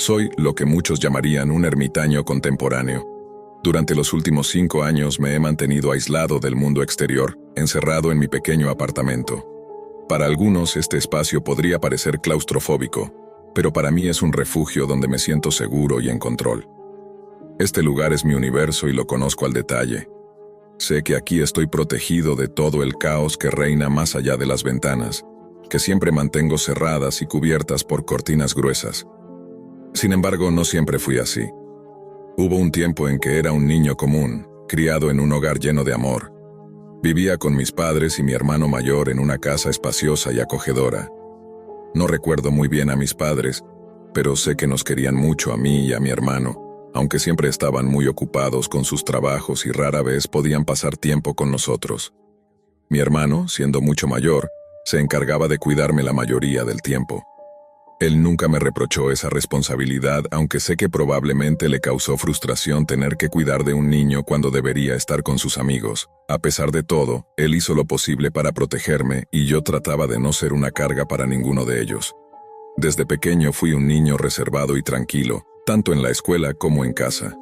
Soy lo que muchos llamarían un ermitaño contemporáneo. Durante los últimos 5 años me he mantenido aislado del mundo exterior, encerrado en mi pequeño apartamento. Para algunos este espacio podría parecer claustrofóbico, pero para mí es un refugio donde me siento seguro y en control. Este lugar es mi universo y lo conozco al detalle. Sé que aquí estoy protegido de todo el caos que reina más allá de las ventanas, que siempre mantengo cerradas y cubiertas por cortinas gruesas. Sin embargo, no siempre fui así. Hubo un tiempo en que era un niño común, criado en un hogar lleno de amor. Vivía con mis padres y mi hermano mayor en una casa espaciosa y acogedora. No recuerdo muy bien a mis padres, pero sé que nos querían mucho a mí y a mi hermano, aunque siempre estaban muy ocupados con sus trabajos y rara vez podían pasar tiempo con nosotros. Mi hermano, siendo mucho mayor, se encargaba de cuidarme la mayoría del tiempo. Él nunca me reprochó esa responsabilidad, aunque sé que probablemente le causó frustración tener que cuidar de un niño cuando debería estar con sus amigos. A pesar de todo, él hizo lo posible para protegerme y yo trataba de no ser una carga para ninguno de ellos. Desde pequeño fui un niño reservado y tranquilo, tanto en la escuela como en casa.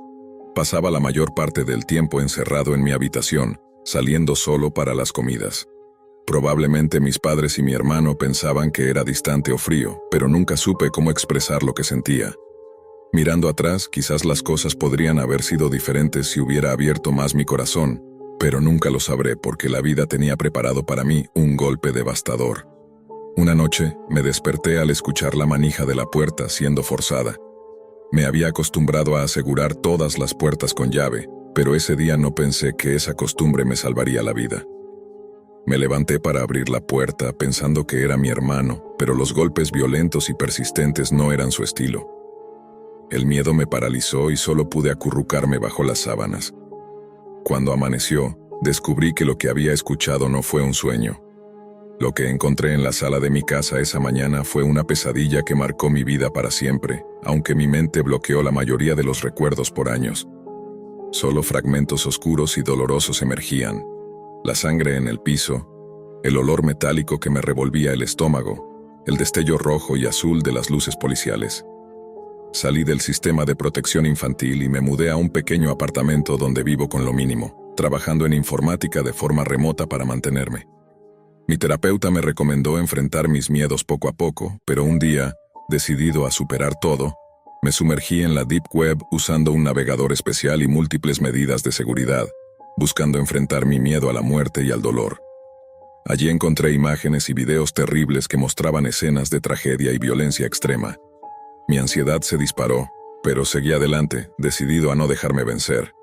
Pasaba la mayor parte del tiempo encerrado en mi habitación, saliendo solo para las comidas. Probablemente mis padres y mi hermano pensaban que era distante o frío, pero nunca supe cómo expresar lo que sentía. Mirando atrás, quizás las cosas podrían haber sido diferentes si hubiera abierto más mi corazón, pero nunca lo sabré porque la vida tenía preparado para mí un golpe devastador. Una noche, me desperté al escuchar la manija de la puerta siendo forzada. Me había acostumbrado a asegurar todas las puertas con llave, pero ese día no pensé que esa costumbre me salvaría la vida. Me levanté para abrir la puerta pensando que era mi hermano, pero los golpes violentos y persistentes no eran su estilo. El miedo me paralizó y solo pude acurrucarme bajo las sábanas. Cuando amaneció, descubrí que lo que había escuchado no fue un sueño. Lo que encontré en la sala de mi casa esa mañana fue una pesadilla que marcó mi vida para siempre, aunque mi mente bloqueó la mayoría de los recuerdos por años. Solo fragmentos oscuros y dolorosos emergían. La sangre en el piso, el olor metálico que me revolvía el estómago, el destello rojo y azul de las luces policiales. Salí del sistema de protección infantil y me mudé a un pequeño apartamento donde vivo con lo mínimo, trabajando en informática de forma remota para mantenerme. Mi terapeuta me recomendó enfrentar mis miedos poco a poco, pero un día, decidido a superar todo, me sumergí en la Deep Web usando un navegador especial y múltiples medidas de seguridad, buscando enfrentar mi miedo a la muerte y al dolor. Allí encontré imágenes y videos terribles que mostraban escenas de tragedia y violencia extrema. Mi ansiedad se disparó, pero seguí adelante, decidido a no dejarme vencer,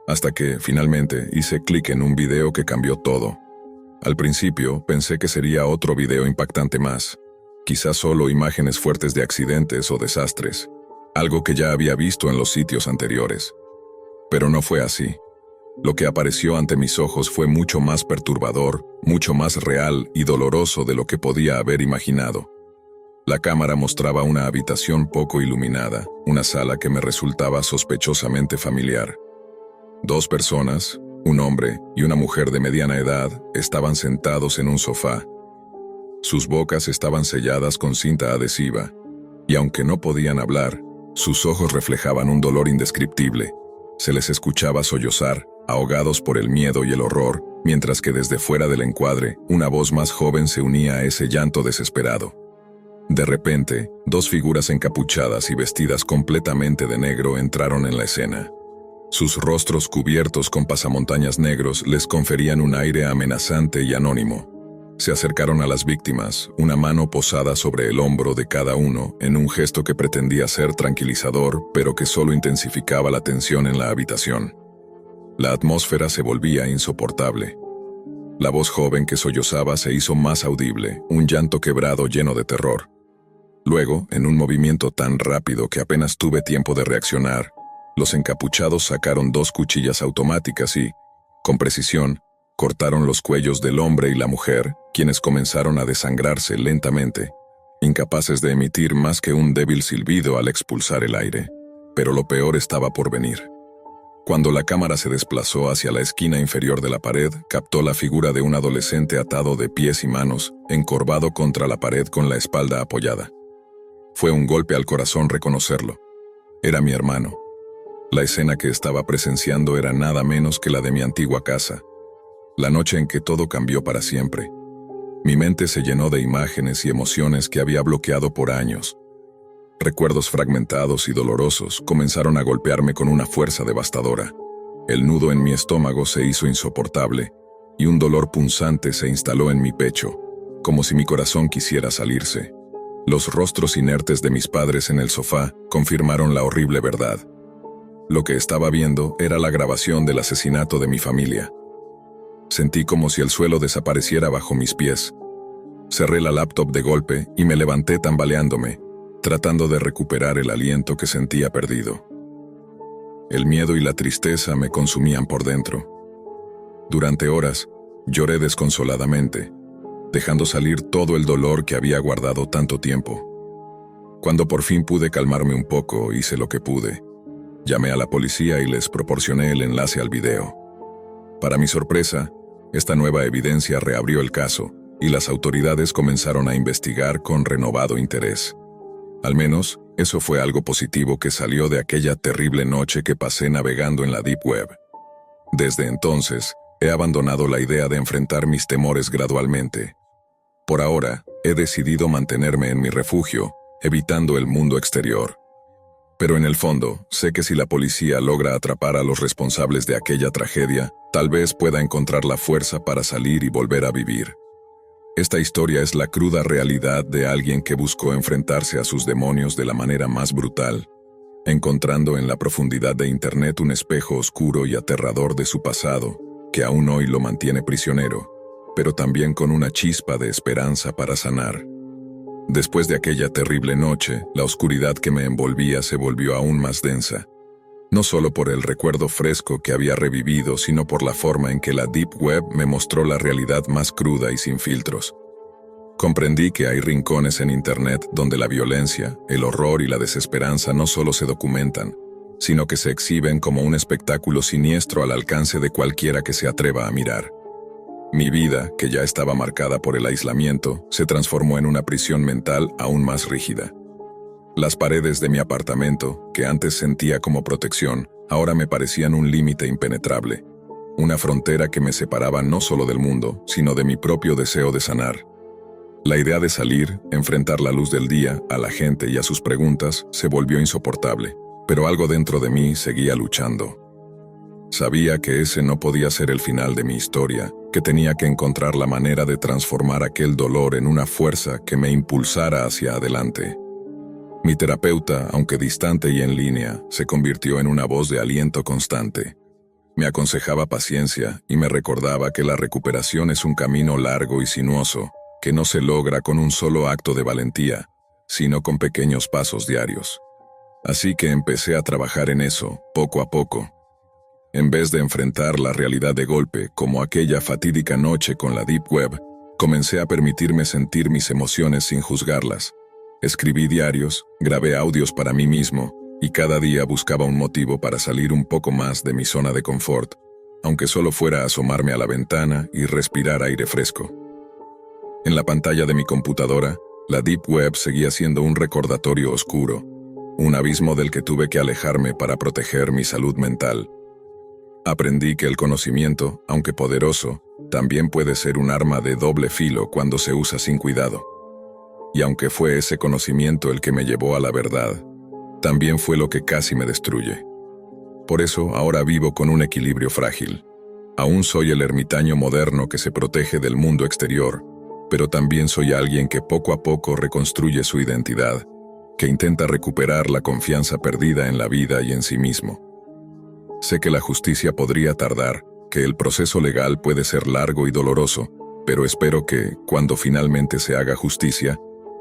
hasta que, finalmente, hice clic en un video que cambió todo. Al principio, pensé que sería otro video impactante más, quizás solo imágenes fuertes de accidentes o desastres, algo que ya había visto en los sitios anteriores. Pero no fue así. Lo que apareció ante mis ojos fue mucho más perturbador, mucho más real y doloroso de lo que podía haber imaginado. La cámara mostraba una habitación poco iluminada, una sala que me resultaba sospechosamente familiar. 2 personas, un hombre y una mujer de mediana edad, estaban sentados en un sofá. Sus bocas estaban selladas con cinta adhesiva, y aunque no podían hablar, sus ojos reflejaban un dolor indescriptible. Se les escuchaba sollozar, ahogados por el miedo y el horror, mientras que desde fuera del encuadre, una voz más joven se unía a ese llanto desesperado. De repente, 2 figuras encapuchadas y vestidas completamente de negro entraron en la escena. Sus rostros cubiertos con pasamontañas negros les conferían un aire amenazante y anónimo. Se acercaron a las víctimas, una mano posada sobre el hombro de cada uno, en un gesto que pretendía ser tranquilizador, pero que solo intensificaba la tensión en la habitación. La atmósfera se volvía insoportable. La voz joven que sollozaba se hizo más audible, un llanto quebrado lleno de terror. Luego, en un movimiento tan rápido que apenas tuve tiempo de reaccionar, los encapuchados sacaron 2 cuchillas automáticas y, con precisión, cortaron los cuellos del hombre y la mujer, quienes comenzaron a desangrarse lentamente, incapaces de emitir más que un débil silbido al expulsar el aire. Pero lo peor estaba por venir. Cuando la cámara se desplazó hacia la esquina inferior de la pared, captó la figura de un adolescente atado de pies y manos, encorvado contra la pared con la espalda apoyada. Fue un golpe al corazón reconocerlo. Era mi hermano. La escena que estaba presenciando era nada menos que la de mi antigua casa, la noche en que todo cambió para siempre. Mi mente se llenó de imágenes y emociones que había bloqueado por años. Recuerdos fragmentados y dolorosos comenzaron a golpearme con una fuerza devastadora. El nudo en mi estómago se hizo insoportable, y un dolor punzante se instaló en mi pecho, como si mi corazón quisiera salirse. Los rostros inertes de mis padres en el sofá confirmaron la horrible verdad. Lo que estaba viendo era la grabación del asesinato de mi familia. Sentí como si el suelo desapareciera bajo mis pies. Cerré la laptop de golpe y me levanté tambaleándome, tratando de recuperar el aliento que sentía perdido. El miedo y la tristeza me consumían por dentro. Durante horas, lloré desconsoladamente, dejando salir todo el dolor que había guardado tanto tiempo. Cuando por fin pude calmarme un poco, hice lo que pude. Llamé a la policía y les proporcioné el enlace al video. Para mi sorpresa, esta nueva evidencia reabrió el caso, y las autoridades comenzaron a investigar con renovado interés. Al menos, eso fue algo positivo que salió de aquella terrible noche que pasé navegando en la Deep Web. Desde entonces, he abandonado la idea de enfrentar mis temores gradualmente. Por ahora, he decidido mantenerme en mi refugio, evitando el mundo exterior. Pero en el fondo, sé que si la policía logra atrapar a los responsables de aquella tragedia, tal vez pueda encontrar la fuerza para salir y volver a vivir. Esta historia es la cruda realidad de alguien que buscó enfrentarse a sus demonios de la manera más brutal, encontrando en la profundidad de Internet un espejo oscuro y aterrador de su pasado, que aún hoy lo mantiene prisionero, pero también con una chispa de esperanza para sanar. Después de aquella terrible noche, la oscuridad que me envolvía se volvió aún más densa, no solo por el recuerdo fresco que había revivido, sino por la forma en que la Deep Web me mostró la realidad más cruda y sin filtros. Comprendí que hay rincones en Internet donde la violencia, el horror y la desesperanza no solo se documentan, sino que se exhiben como un espectáculo siniestro al alcance de cualquiera que se atreva a mirar. Mi vida, que ya estaba marcada por el aislamiento, se transformó en una prisión mental aún más rígida. Las paredes de mi apartamento, que antes sentía como protección, ahora me parecían un límite impenetrable, una frontera que me separaba no solo del mundo, sino de mi propio deseo de sanar. La idea de salir, enfrentar la luz del día, a la gente y a sus preguntas, se volvió insoportable, pero algo dentro de mí seguía luchando. Sabía que ese no podía ser el final de mi historia, que tenía que encontrar la manera de transformar aquel dolor en una fuerza que me impulsara hacia adelante. Mi terapeuta, aunque distante y en línea, se convirtió en una voz de aliento constante. Me aconsejaba paciencia y me recordaba que la recuperación es un camino largo y sinuoso, que no se logra con un solo acto de valentía, sino con pequeños pasos diarios. Así que empecé a trabajar en eso, poco a poco. En vez de enfrentar la realidad de golpe, como aquella fatídica noche con la Deep Web, comencé a permitirme sentir mis emociones sin juzgarlas. Escribí diarios, grabé audios para mí mismo, y cada día buscaba un motivo para salir un poco más de mi zona de confort, aunque solo fuera a asomarme a la ventana y respirar aire fresco. En la pantalla de mi computadora, la Deep Web seguía siendo un recordatorio oscuro, un abismo del que tuve que alejarme para proteger mi salud mental. Aprendí que el conocimiento, aunque poderoso, también puede ser un arma de doble filo cuando se usa sin cuidado. Y aunque fue ese conocimiento el que me llevó a la verdad, también fue lo que casi me destruye. Por eso ahora vivo con un equilibrio frágil. Aún soy el ermitaño moderno que se protege del mundo exterior, pero también soy alguien que poco a poco reconstruye su identidad, que intenta recuperar la confianza perdida en la vida y en sí mismo. Sé que la justicia podría tardar, que el proceso legal puede ser largo y doloroso, pero espero que, cuando finalmente se haga justicia,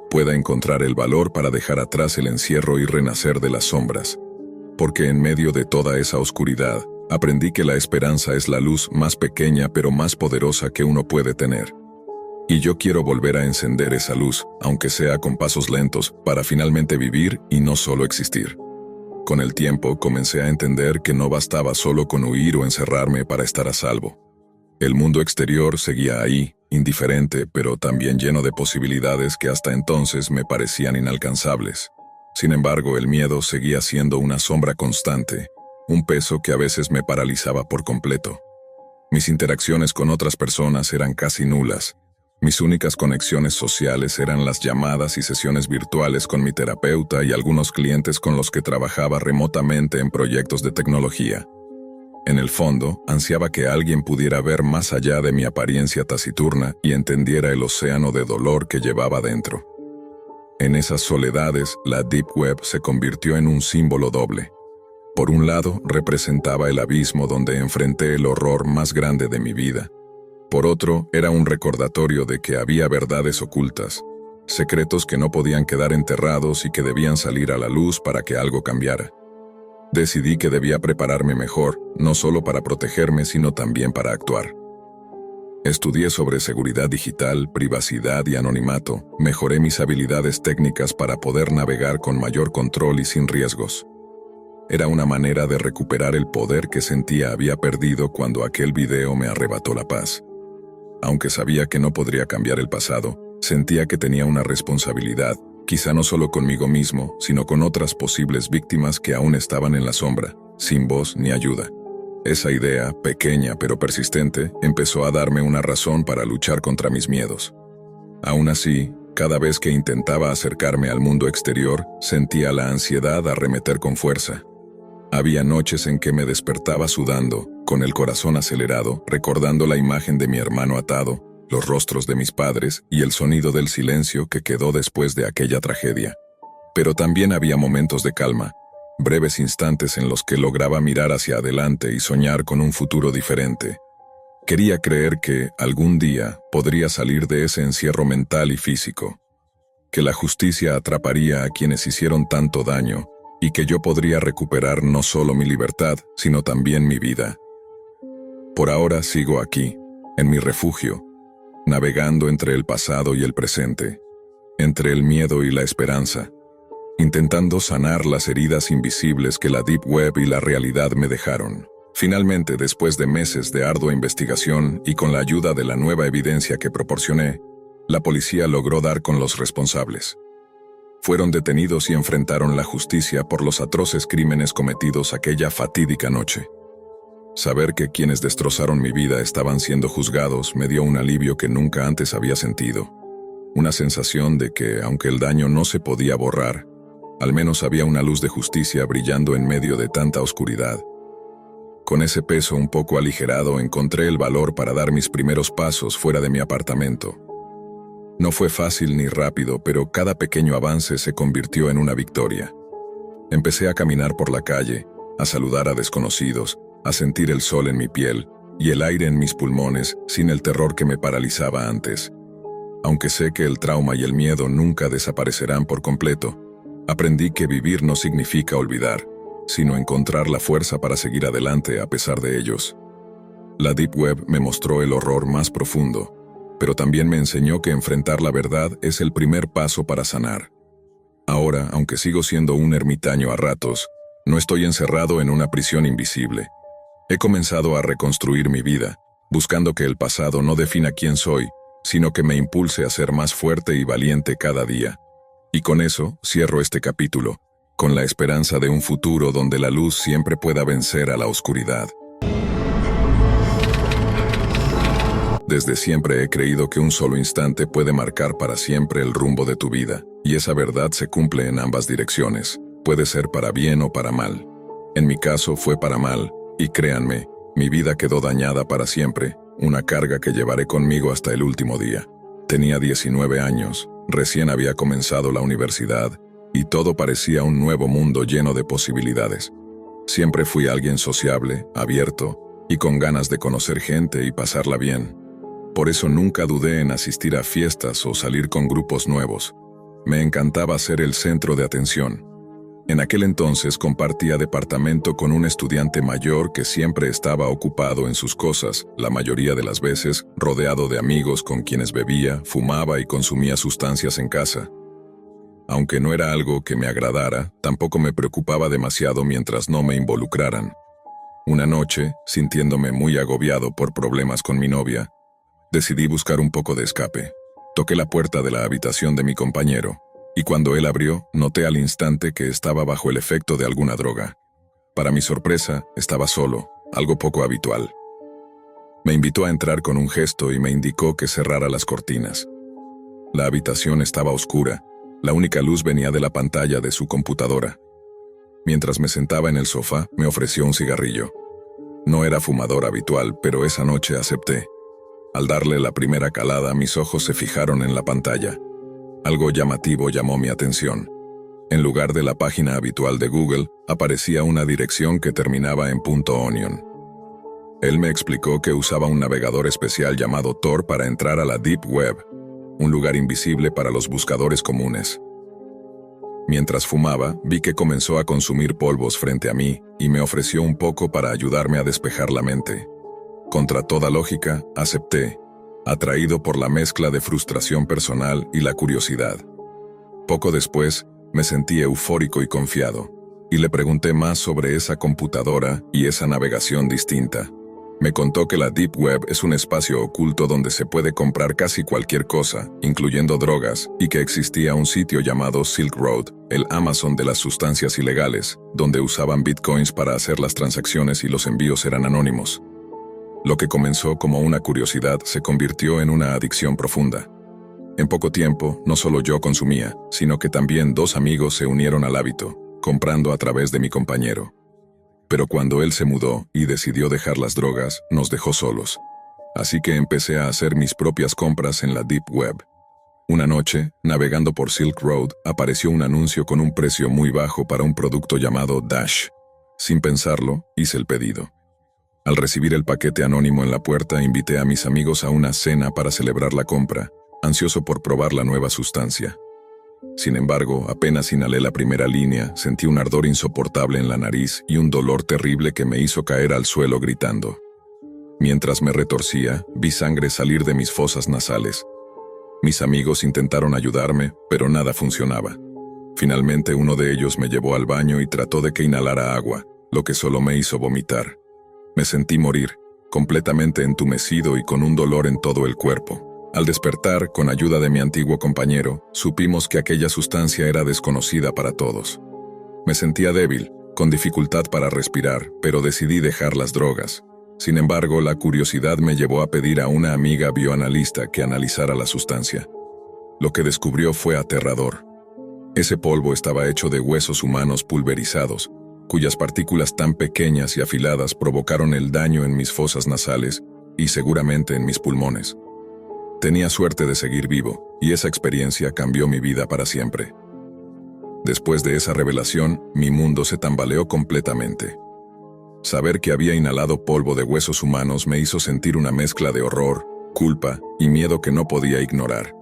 pueda encontrar el valor para dejar atrás el encierro y renacer de las sombras. Porque en medio de toda esa oscuridad, aprendí que la esperanza es la luz más pequeña pero más poderosa que uno puede tener. Y yo quiero volver a encender esa luz, aunque sea con pasos lentos, para finalmente vivir y no solo existir. Con el tiempo comencé a entender que no bastaba solo con huir o encerrarme para estar a salvo. El mundo exterior seguía ahí, indiferente, pero también lleno de posibilidades que hasta entonces me parecían inalcanzables. Sin embargo, el miedo seguía siendo una sombra constante, un peso que a veces me paralizaba por completo. Mis interacciones con otras personas eran casi nulas. Mis únicas conexiones sociales eran las llamadas y sesiones virtuales con mi terapeuta y algunos clientes con los que trabajaba remotamente en proyectos de tecnología. En el fondo, ansiaba que alguien pudiera ver más allá de mi apariencia taciturna y entendiera el océano de dolor que llevaba dentro. En esas soledades, la Deep Web se convirtió en un símbolo doble. Por un lado, representaba el abismo donde enfrenté el horror más grande de mi vida. Por otro, era un recordatorio de que había verdades ocultas, secretos que no podían quedar enterrados y que debían salir a la luz para que algo cambiara. Decidí que debía prepararme mejor, no solo para protegerme, sino también para actuar. Estudié sobre seguridad digital, privacidad y anonimato, mejoré mis habilidades técnicas para poder navegar con mayor control y sin riesgos. Era una manera de recuperar el poder que sentía había perdido cuando aquel video me arrebató la paz. Aunque sabía que no podría cambiar el pasado, sentía que tenía una responsabilidad, quizá no solo conmigo mismo, sino con otras posibles víctimas que aún estaban en la sombra, sin voz ni ayuda. Esa idea, pequeña pero persistente, empezó a darme una razón para luchar contra mis miedos. Aún así, cada vez que intentaba acercarme al mundo exterior, sentía la ansiedad arremeter con fuerza. Había noches en que me despertaba sudando, con el corazón acelerado, recordando la imagen de mi hermano atado, los rostros de mis padres y el sonido del silencio que quedó después de aquella tragedia. Pero también había momentos de calma, breves instantes en los que lograba mirar hacia adelante y soñar con un futuro diferente. Quería creer que, algún día, podría salir de ese encierro mental y físico, que la justicia atraparía a quienes hicieron tanto daño, y que yo podría recuperar no solo mi libertad, sino también mi vida. Por ahora sigo aquí, en mi refugio, navegando entre el pasado y el presente, entre el miedo y la esperanza, intentando sanar las heridas invisibles que la Deep Web y la realidad me dejaron. Finalmente, después de meses de ardua investigación y con la ayuda de la nueva evidencia que proporcioné, la policía logró dar con los responsables. Fueron detenidos y enfrentaron la justicia por los atroces crímenes cometidos aquella fatídica noche. Saber que quienes destrozaron mi vida estaban siendo juzgados me dio un alivio que nunca antes había sentido. Una sensación de que, aunque el daño no se podía borrar, al menos había una luz de justicia brillando en medio de tanta oscuridad. Con ese peso un poco aligerado, encontré el valor para dar mis primeros pasos fuera de mi apartamento. No fue fácil ni rápido, pero cada pequeño avance se convirtió en una victoria. Empecé a caminar por la calle, a saludar a desconocidos, a sentir el sol en mi piel y el aire en mis pulmones sin el terror que me paralizaba antes. Aunque sé que el trauma y el miedo nunca desaparecerán por completo, aprendí que vivir no significa olvidar, sino encontrar la fuerza para seguir adelante a pesar de ellos. La Deep Web me mostró el horror más profundo, pero también me enseñó que enfrentar la verdad es el primer paso para sanar. Ahora, aunque sigo siendo un ermitaño a ratos, no estoy encerrado en una prisión invisible. He comenzado a reconstruir mi vida, buscando que el pasado no defina quién soy, sino que me impulse a ser más fuerte y valiente cada día. Y con eso, cierro este capítulo, con la esperanza de un futuro donde la luz siempre pueda vencer a la oscuridad. Desde siempre he creído que un solo instante puede marcar para siempre el rumbo de tu vida, y esa verdad se cumple en ambas direcciones. Puede ser para bien o para mal. En mi caso fue para mal, y créanme, mi vida quedó dañada para siempre, una carga que llevaré conmigo hasta el último día. Tenía 19 años, recién había comenzado la universidad, y todo parecía un nuevo mundo lleno de posibilidades. Siempre fui alguien sociable, abierto, y con ganas de conocer gente y pasarla bien. Por eso nunca dudé en asistir a fiestas o salir con grupos nuevos. Me encantaba ser el centro de atención. En aquel entonces compartía departamento con un estudiante mayor que siempre estaba ocupado en sus cosas, la mayoría de las veces rodeado de amigos con quienes bebía, fumaba y consumía sustancias en casa. Aunque no era algo que me agradara, tampoco me preocupaba demasiado mientras no me involucraran. Una noche, sintiéndome muy agobiado por problemas con mi novia, decidí buscar un poco de escape. Toqué la puerta de la habitación de mi compañero. y cuando él abrió, noté al instante que estaba bajo el efecto de alguna droga. Para mi sorpresa, estaba solo, algo poco habitual. Me invitó a entrar con un gesto y me indicó que cerrara las cortinas. La habitación estaba oscura, la única luz venía de la pantalla de su computadora. Mientras me sentaba en el sofá, me ofreció un cigarrillo. No era fumador habitual, pero esa noche acepté. Al darle la primera calada, mis ojos se fijaron en la pantalla. Algo llamativo llamó mi atención. En lugar de la página habitual de Google, aparecía una dirección que terminaba en .onion. Él me explicó que usaba un navegador especial llamado Tor para entrar a la Deep Web, un lugar invisible para los buscadores comunes. Mientras fumaba, vi que comenzó a consumir polvos frente a mí y me ofreció un poco para ayudarme a despejar la mente. Contra toda lógica, acepté, atraído por la mezcla de frustración personal y la curiosidad. Poco después, me sentí eufórico y confiado, y le pregunté más sobre esa computadora y esa navegación distinta. Me contó que la Deep Web es un espacio oculto donde se puede comprar casi cualquier cosa, incluyendo drogas, y que existía un sitio llamado Silk Road, el Amazon de las sustancias ilegales, donde usaban bitcoins para hacer las transacciones y los envíos eran anónimos. Lo que comenzó como una curiosidad se convirtió en una adicción profunda. En poco tiempo, no solo yo consumía, sino que también 2 amigos se unieron al hábito, comprando a través de mi compañero. Pero cuando él se mudó y decidió dejar las drogas, nos dejó solos. Así que empecé a hacer mis propias compras en la Deep Web. Una noche, navegando por Silk Road, apareció un anuncio con un precio muy bajo para un producto llamado Dash. Sin pensarlo, hice el pedido. Al recibir el paquete anónimo en la puerta, invité a mis amigos a una cena para celebrar la compra, ansioso por probar la nueva sustancia. Sin embargo, apenas inhalé la primera línea, sentí un ardor insoportable en la nariz y un dolor terrible que me hizo caer al suelo gritando. Mientras me retorcía, vi sangre salir de mis fosas nasales. Mis amigos intentaron ayudarme, pero nada funcionaba. Finalmente uno de ellos me llevó al baño y trató de que inhalara agua, lo que solo me hizo vomitar. Me sentí morir, completamente entumecido y con un dolor en todo el cuerpo. Al despertar, con ayuda de mi antiguo compañero, supimos que aquella sustancia era desconocida para todos. Me sentía débil, con dificultad para respirar, pero decidí dejar las drogas. Sin embargo, la curiosidad me llevó a pedir a una amiga bioanalista que analizara la sustancia. Lo que descubrió fue aterrador. Ese polvo estaba hecho de huesos humanos pulverizados, cuyas partículas tan pequeñas y afiladas provocaron el daño en mis fosas nasales y seguramente en mis pulmones. Tenía suerte de seguir vivo, y esa experiencia cambió mi vida para siempre. Después de esa revelación, mi mundo se tambaleó completamente. Saber que había inhalado polvo de huesos humanos me hizo sentir una mezcla de horror, culpa y miedo que no podía ignorar.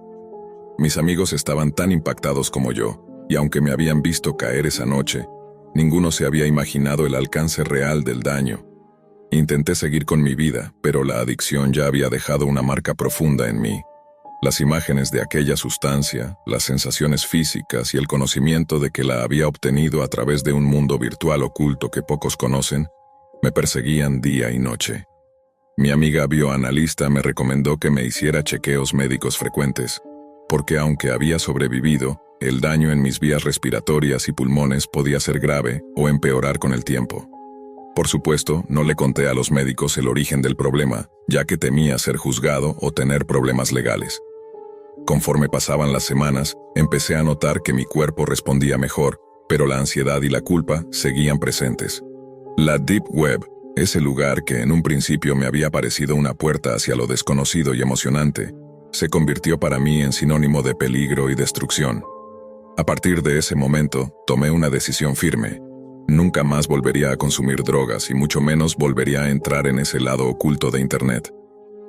Mis amigos estaban tan impactados como yo, y aunque me habían visto caer esa noche, ninguno se había imaginado el alcance real del daño. Intenté seguir con mi vida, pero la adicción ya había dejado una marca profunda en mí. Las imágenes de aquella sustancia, las sensaciones físicas y el conocimiento de que la había obtenido a través de un mundo virtual oculto que pocos conocen, me perseguían día y noche. Mi amiga bioanalista me recomendó que me hiciera chequeos médicos frecuentes, porque aunque había sobrevivido, el daño en mis vías respiratorias y pulmones podía ser grave o empeorar con el tiempo. Por supuesto, no le conté a los médicos el origen del problema, ya que temía ser juzgado o tener problemas legales. Conforme pasaban las semanas, empecé a notar que mi cuerpo respondía mejor, pero la ansiedad y la culpa seguían presentes. La Deep Web, ese lugar que en un principio me había parecido una puerta hacia lo desconocido y emocionante, se convirtió para mí en sinónimo de peligro y destrucción. A partir de ese momento, tomé una decisión firme. Nunca más volvería a consumir drogas y mucho menos volvería a entrar en ese lado oculto de Internet.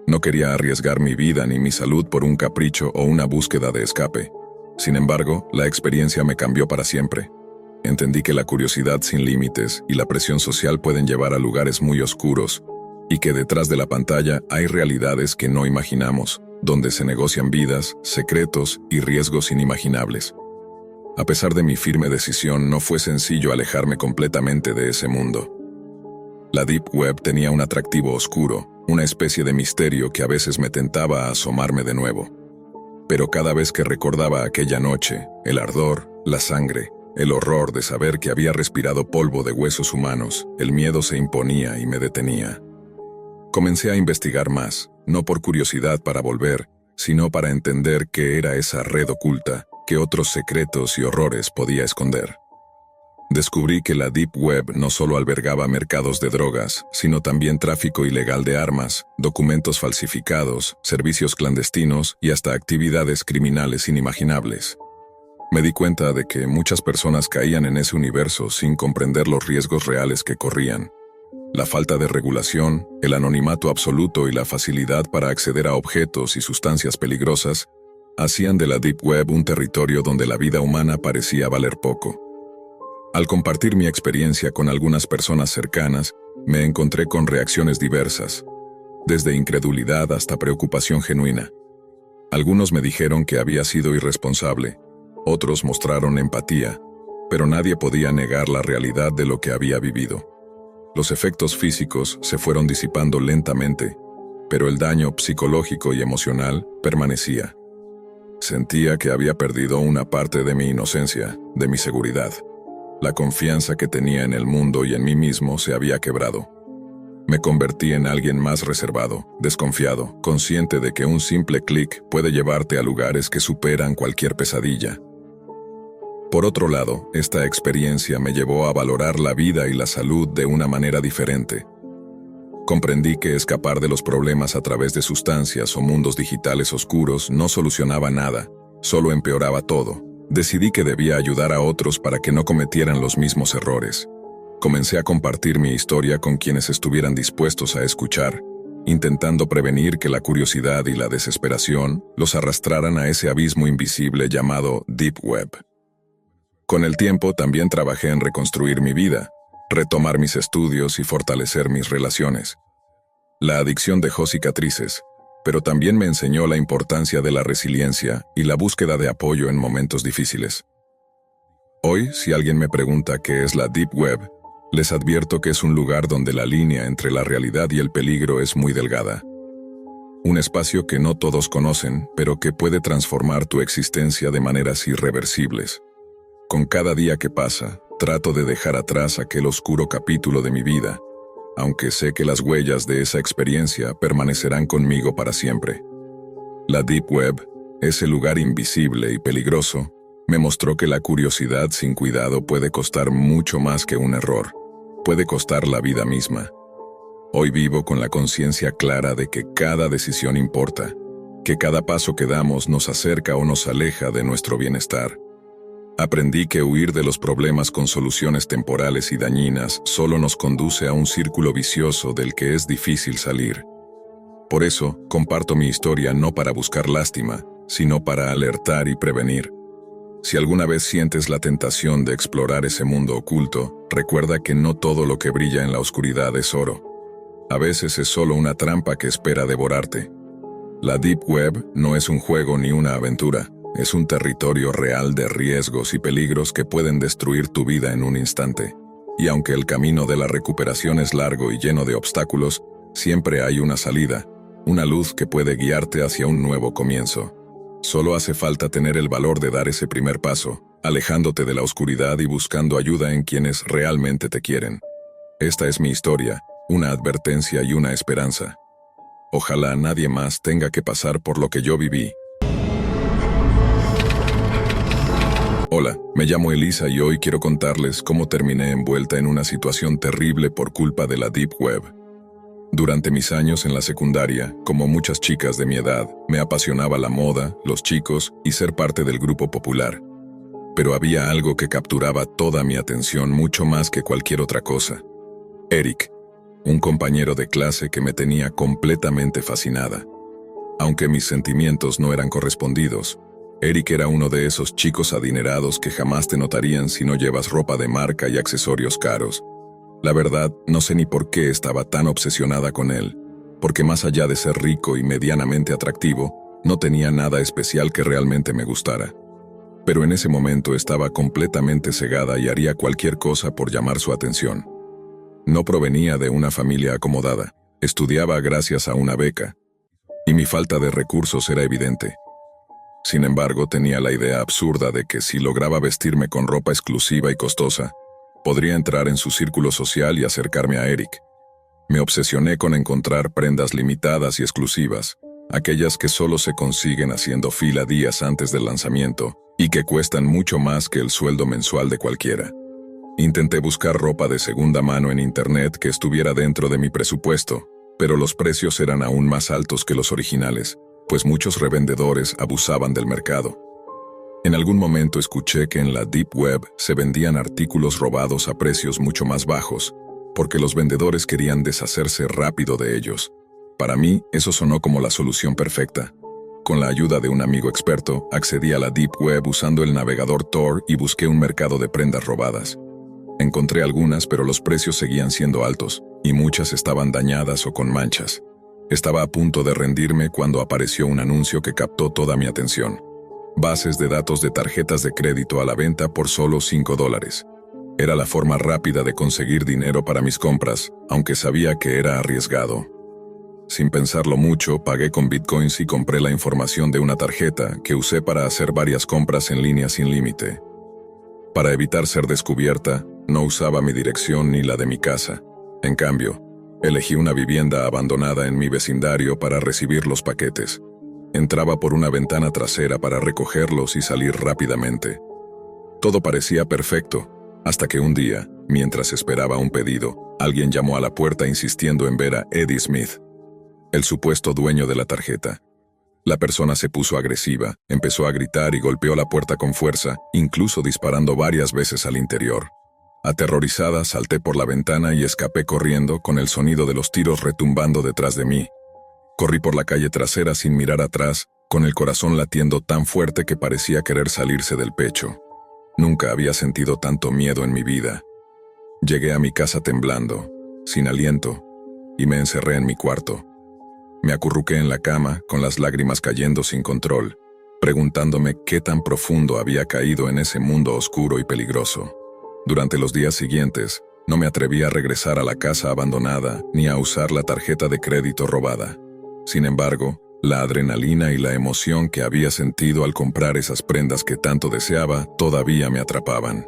No quería arriesgar mi vida ni mi salud por un capricho o una búsqueda de escape. Sin embargo, la experiencia me cambió para siempre. Entendí que la curiosidad sin límites y la presión social pueden llevar a lugares muy oscuros, y que detrás de la pantalla hay realidades que no imaginamos, donde se negocian vidas, secretos y riesgos inimaginables. A pesar de mi firme decisión, no fue sencillo alejarme completamente de ese mundo. La Deep Web tenía un atractivo oscuro, una especie de misterio que a veces me tentaba a asomarme de nuevo. Pero cada vez que recordaba aquella noche, el ardor, la sangre, el horror de saber que había respirado polvo de huesos humanos, el miedo se imponía y me detenía. Comencé a investigar más, no por curiosidad para volver, sino para entender qué era esa red oculta, qué otros secretos y horrores podía esconder. Descubrí que la Deep Web no solo albergaba mercados de drogas, sino también tráfico ilegal de armas, documentos falsificados, servicios clandestinos y hasta actividades criminales inimaginables. Me di cuenta de que muchas personas caían en ese universo sin comprender los riesgos reales que corrían. La falta de regulación, el anonimato absoluto y la facilidad para acceder a objetos y sustancias peligrosas hacían de la Deep Web un territorio donde la vida humana parecía valer poco. Al compartir mi experiencia con algunas personas cercanas, me encontré con reacciones diversas, desde incredulidad hasta preocupación genuina. Algunos me dijeron que había sido irresponsable, otros mostraron empatía, pero nadie podía negar la realidad de lo que había vivido. Los efectos físicos se fueron disipando lentamente, pero el daño psicológico y emocional permanecía. Sentía que había perdido una parte de mi inocencia, de mi seguridad. La confianza que tenía en el mundo y en mí mismo se había quebrado. Me convertí en alguien más reservado, desconfiado, consciente de que un simple clic puede llevarte a lugares que superan cualquier pesadilla. Por otro lado, esta experiencia me llevó a valorar la vida y la salud de una manera diferente. Comprendí que escapar de los problemas a través de sustancias o mundos digitales oscuros no solucionaba nada, solo empeoraba todo. Decidí que debía ayudar a otros para que no cometieran los mismos errores. Comencé a compartir mi historia con quienes estuvieran dispuestos a escuchar, intentando prevenir que la curiosidad y la desesperación los arrastraran a ese abismo invisible llamado Deep Web. Con el tiempo también trabajé en reconstruir mi vida, retomar mis estudios y fortalecer mis relaciones. La adicción dejó cicatrices, pero también me enseñó la importancia de la resiliencia y la búsqueda de apoyo en momentos difíciles. Hoy, si alguien me pregunta qué es la Deep Web, les advierto que es un lugar donde la línea entre la realidad y el peligro es muy delgada. Un espacio que no todos conocen, pero que puede transformar tu existencia de maneras irreversibles. Con cada día que pasa, trato de dejar atrás aquel oscuro capítulo de mi vida, aunque sé que las huellas de esa experiencia permanecerán conmigo para siempre. La Deep Web, ese lugar invisible y peligroso, me mostró que la curiosidad sin cuidado puede costar mucho más que un error. Puede costar la vida misma. Hoy vivo con la conciencia clara de que cada decisión importa, que cada paso que damos nos acerca o nos aleja de nuestro bienestar. Aprendí que huir de los problemas con soluciones temporales y dañinas solo nos conduce a un círculo vicioso del que es difícil salir. Por eso, comparto mi historia no para buscar lástima, sino para alertar y prevenir. Si alguna vez sientes la tentación de explorar ese mundo oculto, recuerda que no todo lo que brilla en la oscuridad es oro. A veces es solo una trampa que espera devorarte. La Deep Web no es un juego ni una aventura. Es un territorio real de riesgos y peligros que pueden destruir tu vida en un instante. Y aunque el camino de la recuperación es largo y lleno de obstáculos, siempre hay una salida, una luz que puede guiarte hacia un nuevo comienzo. Solo hace falta tener el valor de dar ese primer paso, alejándote de la oscuridad y buscando ayuda en quienes realmente te quieren. Esta es mi historia, una advertencia y una esperanza. Ojalá nadie más tenga que pasar por lo que yo viví. Hola, me llamo Elisa y hoy quiero contarles cómo terminé envuelta en una situación terrible por culpa de la Deep Web. Durante mis años en la secundaria, como muchas chicas de mi edad, me apasionaba la moda, los chicos y ser parte del grupo popular. Pero había algo que capturaba toda mi atención mucho más que cualquier otra cosa. Eric, un compañero de clase que me tenía completamente fascinada. Aunque mis sentimientos no eran correspondidos, Eric era uno de esos chicos adinerados que jamás te notarían si no llevas ropa de marca y accesorios caros. La verdad, no sé ni por qué estaba tan obsesionada con él, porque más allá de ser rico y medianamente atractivo, no tenía nada especial que realmente me gustara. Pero en ese momento estaba completamente cegada y haría cualquier cosa por llamar su atención. No provenía de una familia acomodada, estudiaba gracias a una beca, y mi falta de recursos era evidente. Sin embargo, tenía la idea absurda de que si lograba vestirme con ropa exclusiva y costosa, podría entrar en su círculo social y acercarme a Eric. Me obsesioné con encontrar prendas limitadas y exclusivas, aquellas que solo se consiguen haciendo fila días antes del lanzamiento y que cuestan mucho más que el sueldo mensual de cualquiera. Intenté buscar ropa de segunda mano en internet que estuviera dentro de mi presupuesto, pero los precios eran aún más altos que los originales, pues muchos revendedores abusaban del mercado. En algún momento escuché que en la Deep Web se vendían artículos robados a precios mucho más bajos, porque los vendedores querían deshacerse rápido de ellos. Para mí, eso sonó como la solución perfecta. Con la ayuda de un amigo experto, accedí a la Deep Web usando el navegador Tor y busqué un mercado de prendas robadas. Encontré algunas, pero los precios seguían siendo altos, y muchas estaban dañadas o con manchas. Estaba a punto de rendirme cuando apareció un anuncio que captó toda mi atención. Bases de datos de tarjetas de crédito a la venta por solo $5. Era la forma rápida de conseguir dinero para mis compras, aunque sabía que era arriesgado. Sin pensarlo mucho, pagué con bitcoins y compré la información de una tarjeta que usé para hacer varias compras en línea sin límite. Para evitar ser descubierta, no usaba mi dirección ni la de mi casa. En cambio, elegí una vivienda abandonada en mi vecindario para recibir los paquetes. Entraba por una ventana trasera para recogerlos y salir rápidamente. Todo parecía perfecto, hasta que un día, mientras esperaba un pedido, alguien llamó a la puerta insistiendo en ver a Eddie Smith, el supuesto dueño de la tarjeta. La persona se puso agresiva, empezó a gritar y golpeó la puerta con fuerza, incluso disparando varias veces al interior. Aterrorizada, salté por la ventana y escapé corriendo con el sonido de los tiros retumbando detrás de mí. Corrí por la calle trasera sin mirar atrás, con el corazón latiendo tan fuerte que parecía querer salirse del pecho. Nunca había sentido tanto miedo en mi vida. Llegué a mi casa temblando, sin aliento, y me encerré en mi cuarto. Me acurruqué en la cama, con las lágrimas cayendo sin control, preguntándome qué tan profundo había caído en ese mundo oscuro y peligroso. Durante los días siguientes, no me atreví a regresar a la casa abandonada ni a usar la tarjeta de crédito robada. Sin embargo, la adrenalina y la emoción que había sentido al comprar esas prendas que tanto deseaba todavía me atrapaban.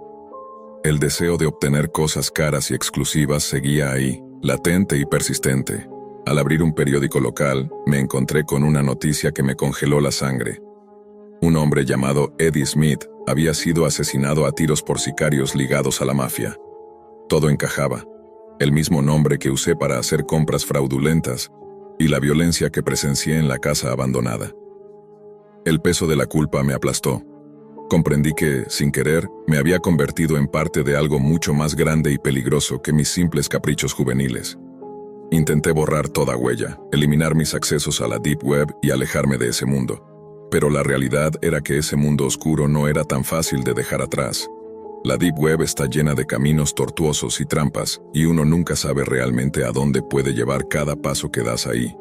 El deseo de obtener cosas caras y exclusivas seguía ahí, latente y persistente. Al abrir un periódico local, me encontré con una noticia que me congeló la sangre. Un hombre llamado Eddie Smith había sido asesinado a tiros por sicarios ligados a la mafia. Todo encajaba. El mismo nombre que usé para hacer compras fraudulentas y la violencia que presencié en la casa abandonada. El peso de la culpa me aplastó. Comprendí que, sin querer, me había convertido en parte de algo mucho más grande y peligroso que mis simples caprichos juveniles. Intenté borrar toda huella, eliminar mis accesos a la Deep Web y alejarme de ese mundo. Pero la realidad era que ese mundo oscuro no era tan fácil de dejar atrás. La Deep Web está llena de caminos tortuosos y trampas, y uno nunca sabe realmente a dónde puede llevar cada paso que das ahí.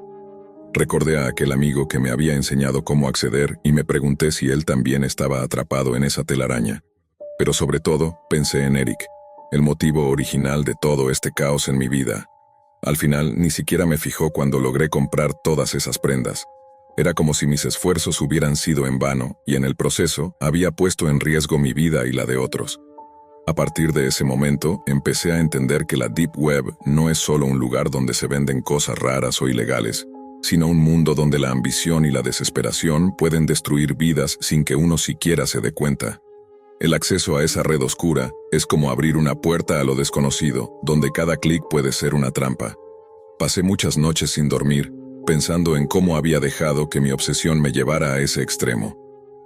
Recordé a aquel amigo que me había enseñado cómo acceder y me pregunté si él también estaba atrapado en esa telaraña. Pero sobre todo, pensé en Eric, el motivo original de todo este caos en mi vida. Al final, ni siquiera me fijó cuando logré comprar todas esas prendas. Era como si mis esfuerzos hubieran sido en vano, y en el proceso había puesto en riesgo mi vida y la de otros. A partir de ese momento, empecé a entender que la Deep Web no es solo un lugar donde se venden cosas raras o ilegales, sino un mundo donde la ambición y la desesperación pueden destruir vidas sin que uno siquiera se dé cuenta. El acceso a esa red oscura es como abrir una puerta a lo desconocido, donde cada clic puede ser una trampa. Pasé muchas noches sin dormir, pensando en cómo había dejado que mi obsesión me llevara a ese extremo.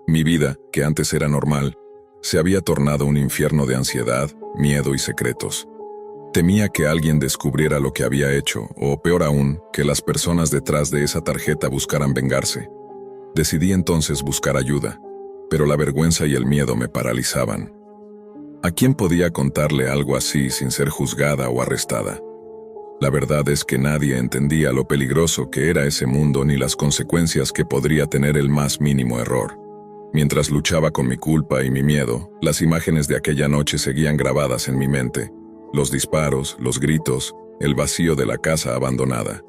Mi vida, que antes era normal, se había tornado un infierno de ansiedad, miedo y secretos. Temía que alguien descubriera lo que había hecho, o peor aún, que las personas detrás de esa tarjeta buscaran vengarse. Decidí entonces buscar ayuda, pero la vergüenza y el miedo me paralizaban. ¿A quién podía contarle algo así sin ser juzgada o arrestada? La verdad es que nadie entendía lo peligroso que era ese mundo ni las consecuencias que podría tener el más mínimo error. Mientras luchaba con mi culpa y mi miedo, las imágenes de aquella noche seguían grabadas en mi mente. Los disparos, los gritos, el vacío de la casa abandonada.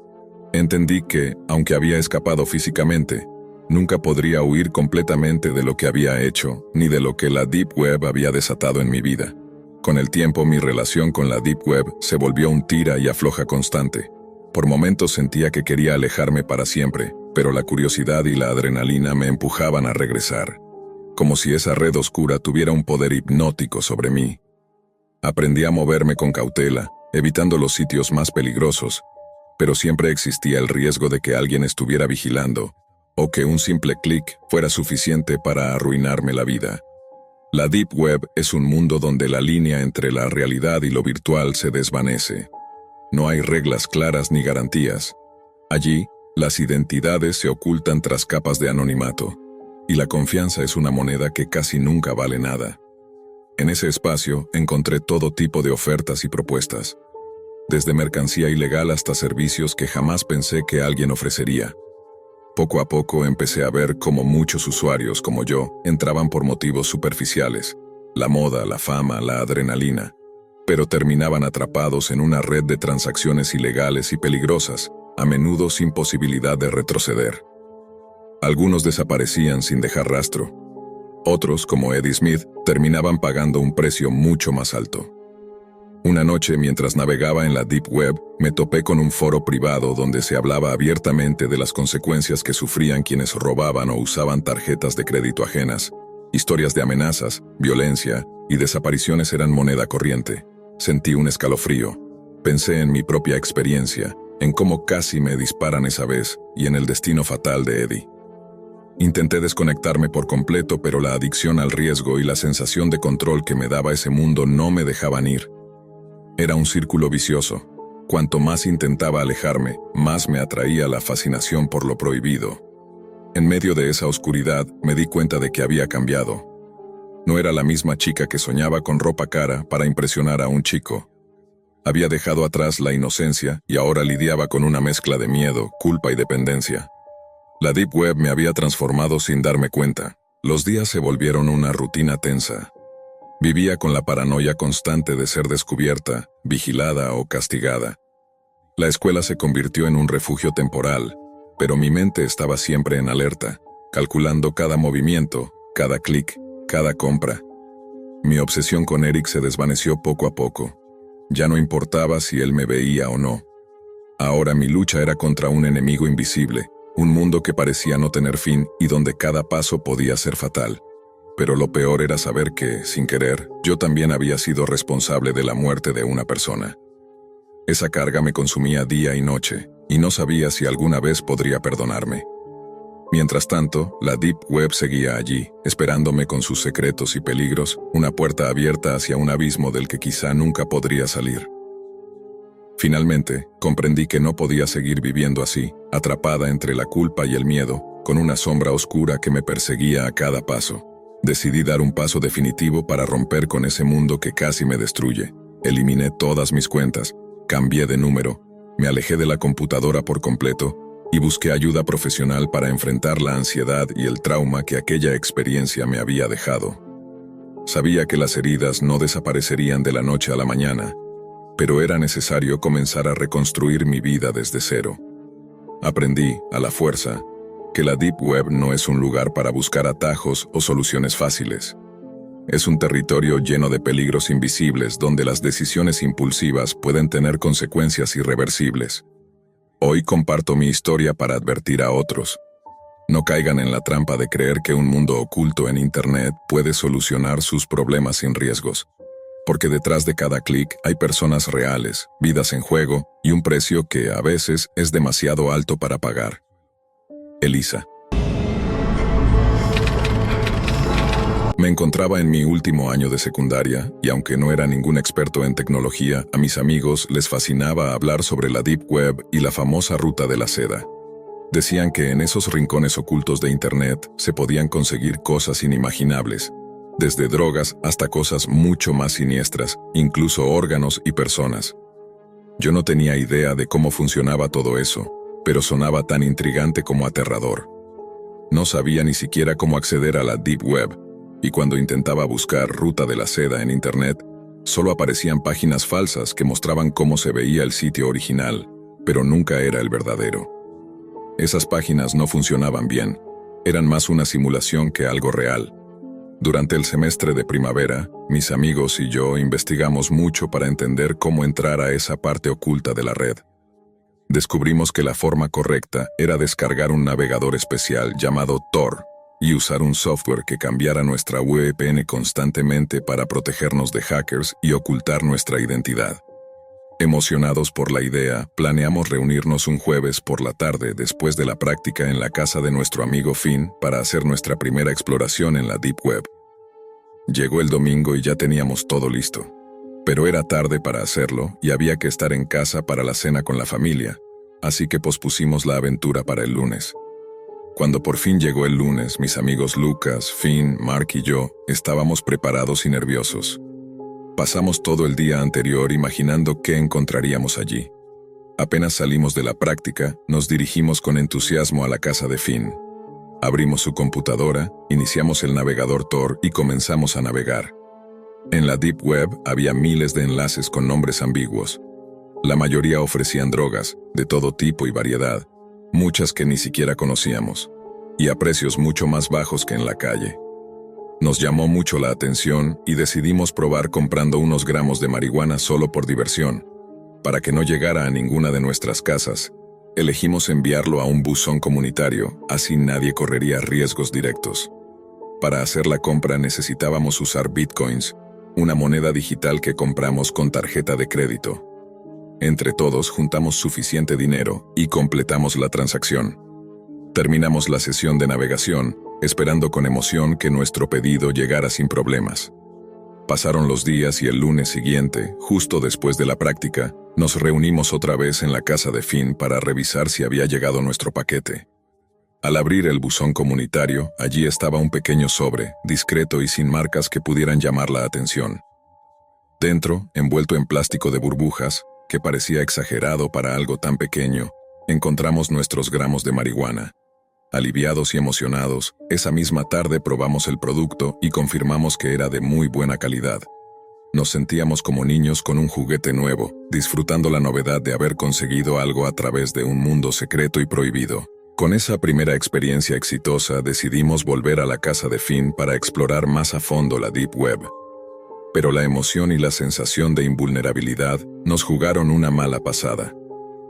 Entendí que, aunque había escapado físicamente, Nunca podría huir completamente de lo que había hecho, ni de lo que la Deep Web había desatado en mi vida. Con el tiempo, mi relación con la Deep Web se volvió un tira y afloja constante. Por momentos sentía que quería alejarme para siempre, pero la curiosidad y la adrenalina me empujaban a regresar. Como si esa red oscura tuviera un poder hipnótico sobre mí. Aprendí a moverme con cautela, evitando los sitios más peligrosos, pero siempre existía el riesgo de que alguien estuviera vigilando, o que un simple clic fuera suficiente para arruinarme la vida. La Deep Web es un mundo donde la línea entre la realidad y lo virtual se desvanece. No hay reglas claras ni garantías. Allí, las identidades se ocultan tras capas de anonimato, y la confianza es una moneda que casi nunca vale nada. En ese espacio encontré todo tipo de ofertas y propuestas, desde mercancía ilegal hasta servicios que jamás pensé que alguien ofrecería. Poco a poco empecé a ver cómo muchos usuarios como yo entraban por motivos superficiales, la moda, la fama, la adrenalina, pero terminaban atrapados en una red de transacciones ilegales y peligrosas, a menudo sin posibilidad de retroceder. Algunos desaparecían sin dejar rastro. Otros, como Eddie Smith, terminaban pagando un precio mucho más alto. Una noche, mientras navegaba en la Deep Web, me topé con un foro privado donde se hablaba abiertamente de las consecuencias que sufrían quienes robaban o usaban tarjetas de crédito ajenas. Historias de amenazas, violencia y desapariciones eran moneda corriente. Sentí un escalofrío. Pensé en mi propia experiencia, en cómo casi me disparan esa vez y en el destino fatal de Eddie. Intenté desconectarme por completo, pero la adicción al riesgo y la sensación de control que me daba ese mundo no me dejaban ir. Era un círculo vicioso. Cuanto más intentaba alejarme, más me atraía la fascinación por lo prohibido. En medio de esa oscuridad, me di cuenta de que había cambiado. No era la misma chica que soñaba con ropa cara para impresionar a un chico. Había dejado atrás la inocencia y ahora lidiaba con una mezcla de miedo, culpa y dependencia. La Deep Web me había transformado sin darme cuenta. Los días se volvieron una rutina tensa. Vivía con la paranoia constante de ser descubierta, vigilada o castigada. La escuela se convirtió en un refugio temporal, pero mi mente estaba siempre en alerta, calculando cada movimiento, cada clic, cada compra. Mi obsesión con Eric se desvaneció poco a poco. Ya no importaba si él me veía o no. Ahora mi lucha era contra un enemigo invisible, un mundo que parecía no tener fin y donde cada paso podía ser fatal. Pero lo peor era saber que, sin querer, yo también había sido responsable de la muerte de una persona. Esa carga me consumía día y noche, y no sabía si alguna vez podría perdonarme. Mientras tanto, la Deep Web seguía allí, esperándome con sus secretos y peligros, una puerta abierta hacia un abismo del que quizá nunca podría salir. Finalmente, comprendí que no podía seguir viviendo así, atrapada entre la culpa y el miedo, con una sombra oscura que me perseguía a cada paso. Decidí dar un paso definitivo para romper con ese mundo que casi me destruye. Eliminé todas mis cuentas, cambié de número, me alejé de la computadora por completo y busqué ayuda profesional para enfrentar la ansiedad y el trauma que aquella experiencia me había dejado. Sabía que las heridas no desaparecerían de la noche a la mañana, pero era necesario comenzar a reconstruir mi vida desde cero. Aprendí, a la fuerza, que la Deep Web no es un lugar para buscar atajos o soluciones fáciles. Es un territorio lleno de peligros invisibles donde las decisiones impulsivas pueden tener consecuencias irreversibles. Hoy comparto mi historia para advertir a otros. No caigan en la trampa de creer que un mundo oculto en Internet puede solucionar sus problemas sin riesgos. Porque detrás de cada clic hay personas reales, vidas en juego y un precio que a veces es demasiado alto para pagar. Elisa. Me encontraba en mi último año de secundaria, y aunque no era ningún experto en tecnología, a mis amigos les fascinaba hablar sobre la Deep Web y la famosa ruta de la seda. Decían que en esos rincones ocultos de Internet se podían conseguir cosas inimaginables, desde drogas hasta cosas mucho más siniestras, incluso órganos y personas. Yo no tenía idea de cómo funcionaba todo eso, pero sonaba tan intrigante como aterrador. No sabía ni siquiera cómo acceder a la Deep Web, y cuando intentaba buscar ruta de la seda en Internet, solo aparecían páginas falsas que mostraban cómo se veía el sitio original, pero nunca era el verdadero. Esas páginas no funcionaban bien. Eran más una simulación que algo real. Durante el semestre de primavera, mis amigos y yo investigamos mucho para entender cómo entrar a esa parte oculta de la red. Descubrimos que la forma correcta era descargar un navegador especial llamado Tor y usar un software que cambiara nuestra VPN constantemente para protegernos de hackers y ocultar nuestra identidad. Emocionados por la idea, planeamos reunirnos un jueves por la tarde después de la práctica en la casa de nuestro amigo Finn para hacer nuestra primera exploración en la Deep Web. Llegó el domingo y ya teníamos todo listo. Pero era tarde para hacerlo y había que estar en casa para la cena con la familia, así que pospusimos la aventura para el lunes. Cuando por fin llegó el lunes, mis amigos Lucas, Finn, Mark y yo estábamos preparados y nerviosos. Pasamos todo el día anterior imaginando qué encontraríamos allí. Apenas salimos de la práctica, nos dirigimos con entusiasmo a la casa de Finn. Abrimos su computadora, iniciamos el navegador Tor y comenzamos a navegar. En la Deep Web había miles de enlaces con nombres ambiguos. La mayoría ofrecían drogas, de todo tipo y variedad, muchas que ni siquiera conocíamos, y a precios mucho más bajos que en la calle. Nos llamó mucho la atención y decidimos probar comprando unos gramos de marihuana solo por diversión. Para que no llegara a ninguna de nuestras casas, elegimos enviarlo a un buzón comunitario, así nadie correría riesgos directos. Para hacer la compra necesitábamos usar bitcoins, una moneda digital que compramos con tarjeta de crédito. Entre todos juntamos suficiente dinero y completamos la transacción. Terminamos la sesión de navegación, esperando con emoción que nuestro pedido llegara sin problemas. Pasaron los días y el lunes siguiente, justo después de la práctica, nos reunimos otra vez en la casa de Finn para revisar si había llegado nuestro paquete. Al abrir el buzón comunitario, allí estaba un pequeño sobre, discreto y sin marcas que pudieran llamar la atención. Dentro, envuelto en plástico de burbujas, que parecía exagerado para algo tan pequeño, encontramos nuestros gramos de marihuana. Aliviados y emocionados, esa misma tarde probamos el producto y confirmamos que era de muy buena calidad. Nos sentíamos como niños con un juguete nuevo, disfrutando la novedad de haber conseguido algo a través de un mundo secreto y prohibido. Con esa primera experiencia exitosa decidimos volver a la casa de Finn para explorar más a fondo la Deep Web. Pero la emoción y la sensación de invulnerabilidad nos jugaron una mala pasada.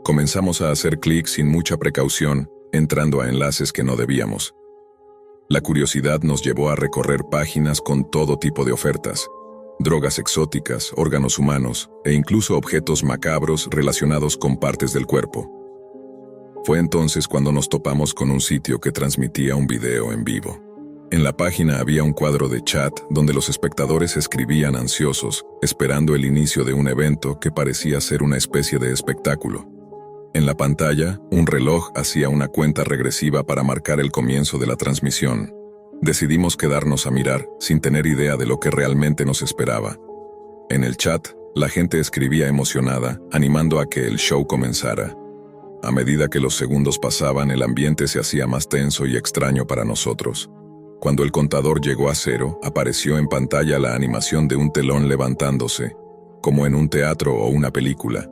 Comenzamos a hacer clic sin mucha precaución, entrando a enlaces que no debíamos. La curiosidad nos llevó a recorrer páginas con todo tipo de ofertas, drogas exóticas, órganos humanos e incluso objetos macabros relacionados con partes del cuerpo. Fue entonces cuando nos topamos con un sitio que transmitía un video en vivo. En la página había un cuadro de chat donde los espectadores escribían ansiosos, esperando el inicio de un evento que parecía ser una especie de espectáculo. En la pantalla, un reloj hacía una cuenta regresiva para marcar el comienzo de la transmisión. Decidimos quedarnos a mirar, sin tener idea de lo que realmente nos esperaba. En el chat, la gente escribía emocionada, animando a que el show comenzara. A medida que los segundos pasaban, el ambiente se hacía más tenso y extraño para nosotros. Cuando el contador llegó a 0, apareció en pantalla la animación de un telón levantándose, como en un teatro o una película.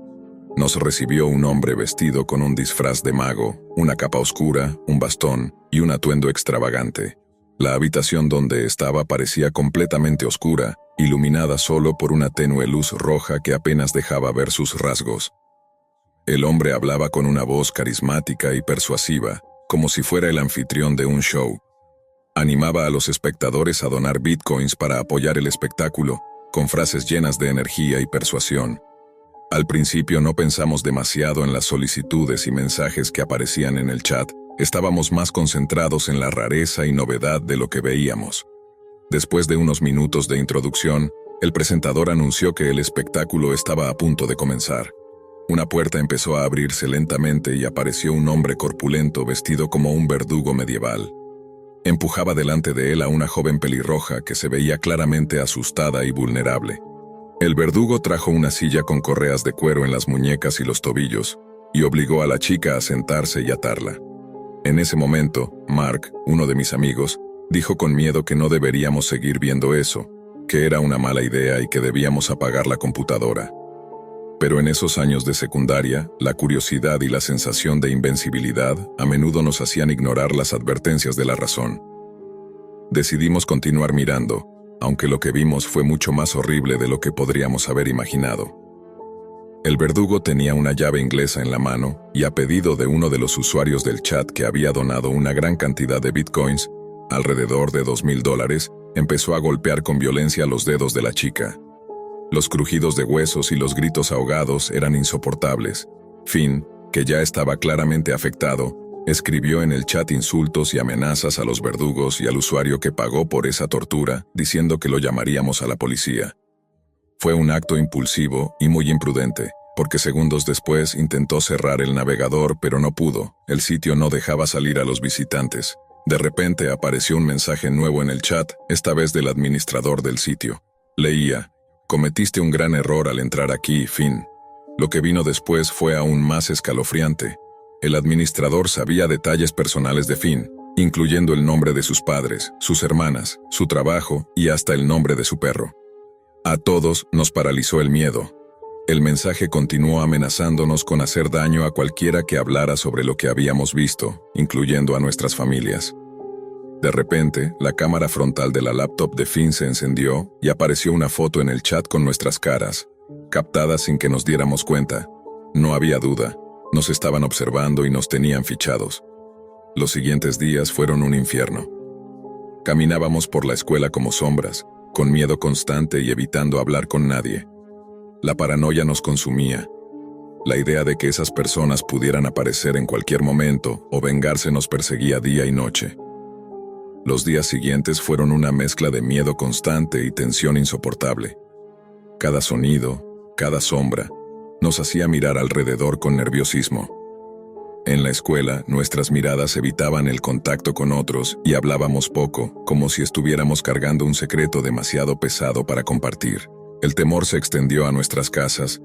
Nos recibió un hombre vestido con un disfraz de mago, una capa oscura, un bastón y un atuendo extravagante. La habitación donde estaba parecía completamente oscura, iluminada solo por una tenue luz roja que apenas dejaba ver sus rasgos. El hombre hablaba con una voz carismática y persuasiva, como si fuera el anfitrión de un show. Animaba a los espectadores a donar bitcoins para apoyar el espectáculo, con frases llenas de energía y persuasión. Al principio no pensamos demasiado en las solicitudes y mensajes que aparecían en el chat, estábamos más concentrados en la rareza y novedad de lo que veíamos. Después de unos minutos de introducción, el presentador anunció que el espectáculo estaba a punto de comenzar. Una puerta empezó a abrirse lentamente y apareció un hombre corpulento vestido como un verdugo medieval. Empujaba delante de él a una joven pelirroja que se veía claramente asustada y vulnerable. El verdugo trajo una silla con correas de cuero en las muñecas y los tobillos, y obligó a la chica a sentarse y atarla. En ese momento, Mark, uno de mis amigos, dijo con miedo que no deberíamos seguir viendo eso, que era una mala idea y que debíamos apagar la computadora. Pero en esos años de secundaria, la curiosidad y la sensación de invencibilidad a menudo nos hacían ignorar las advertencias de la razón. Decidimos continuar mirando, aunque lo que vimos fue mucho más horrible de lo que podríamos haber imaginado. El verdugo tenía una llave inglesa en la mano y, a pedido de uno de los usuarios del chat que había donado una gran cantidad de bitcoins, alrededor de $2,000, empezó a golpear con violencia los dedos de la chica. Los crujidos de huesos y los gritos ahogados eran insoportables. Finn, que ya estaba claramente afectado, escribió en el chat insultos y amenazas a los verdugos y al usuario que pagó por esa tortura, diciendo que lo llamaríamos a la policía. Fue un acto impulsivo y muy imprudente, porque segundos después intentó cerrar el navegador pero no pudo. El sitio no dejaba salir a los visitantes. De repente apareció un mensaje nuevo en el chat, esta vez del administrador del sitio. Leía: «Cometiste un gran error al entrar aquí, Finn». Lo que vino después fue aún más escalofriante. El administrador sabía detalles personales de Finn, incluyendo el nombre de sus padres, sus hermanas, su trabajo y hasta el nombre de su perro. A todos nos paralizó el miedo. El mensaje continuó amenazándonos con hacer daño a cualquiera que hablara sobre lo que habíamos visto, incluyendo a nuestras familias. De repente, la cámara frontal de la laptop de Finn se encendió y apareció una foto en el chat con nuestras caras, captada sin que nos diéramos cuenta. No había duda, nos estaban observando y nos tenían fichados. Los siguientes días fueron un infierno. Caminábamos por la escuela como sombras, con miedo constante y evitando hablar con nadie. La paranoia nos consumía. La idea de que esas personas pudieran aparecer en cualquier momento o vengarse nos perseguía día y noche. Los días siguientes fueron una mezcla de miedo constante y tensión insoportable. Cada sonido, cada sombra, nos hacía mirar alrededor con nerviosismo. En la escuela, nuestras miradas evitaban el contacto con otros y hablábamos poco, como si estuviéramos cargando un secreto demasiado pesado para compartir. El temor se extendió a nuestras casas.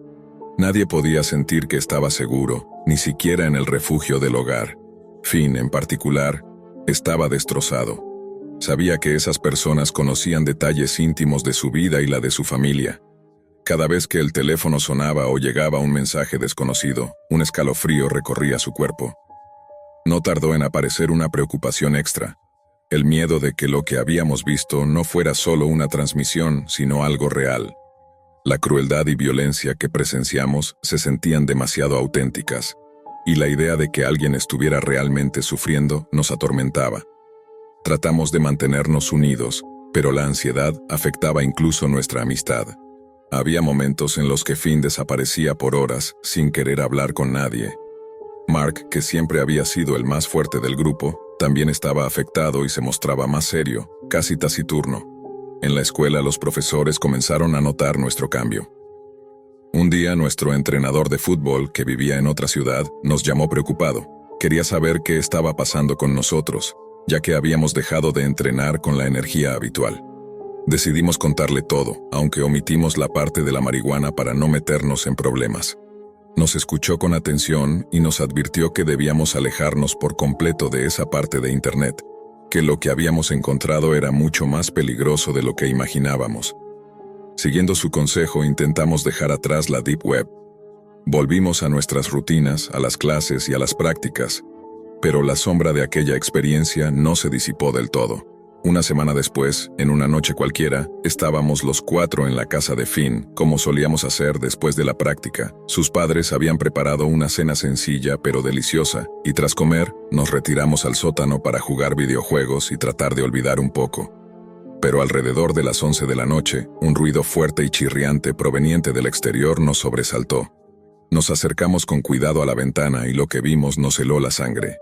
Nadie podía sentir que estaba seguro, ni siquiera en el refugio del hogar. Finn, en particular, estaba destrozado. Sabía que esas personas conocían detalles íntimos de su vida y la de su familia. Cada vez que el teléfono sonaba o llegaba un mensaje desconocido, un escalofrío recorría su cuerpo. No tardó en aparecer una preocupación extra, el miedo de que lo que habíamos visto no fuera solo una transmisión, sino algo real. La crueldad y violencia que presenciamos se sentían demasiado auténticas, y la idea de que alguien estuviera realmente sufriendo nos atormentaba. Tratamos de mantenernos unidos, pero la ansiedad afectaba incluso nuestra amistad. Había momentos en los que Finn desaparecía por horas sin querer hablar con nadie. Mark, que siempre había sido el más fuerte del grupo, también estaba afectado y se mostraba más serio, casi taciturno. En la escuela los profesores comenzaron a notar nuestro cambio. Un día nuestro entrenador de fútbol, que vivía en otra ciudad, nos llamó preocupado. Quería saber qué estaba pasando con nosotros, ya que habíamos dejado de entrenar con la energía habitual. Decidimos contarle todo, aunque omitimos la parte de la marihuana para no meternos en problemas. Nos escuchó con atención y nos advirtió que debíamos alejarnos por completo de esa parte de Internet, que lo que habíamos encontrado era mucho más peligroso de lo que imaginábamos. Siguiendo su consejo, intentamos dejar atrás la Deep Web. Volvimos a nuestras rutinas, a las clases y a las prácticas, pero la sombra de aquella experiencia no se disipó del todo. Una semana después, en una noche cualquiera, estábamos los 4 en la casa de Finn, como solíamos hacer después de la práctica. Sus padres habían preparado una cena sencilla pero deliciosa, y tras comer, nos retiramos al sótano para jugar videojuegos y tratar de olvidar un poco. Pero alrededor de las 11 de la noche, un ruido fuerte y chirriante proveniente del exterior nos sobresaltó. Nos acercamos con cuidado a la ventana y lo que vimos nos heló la sangre.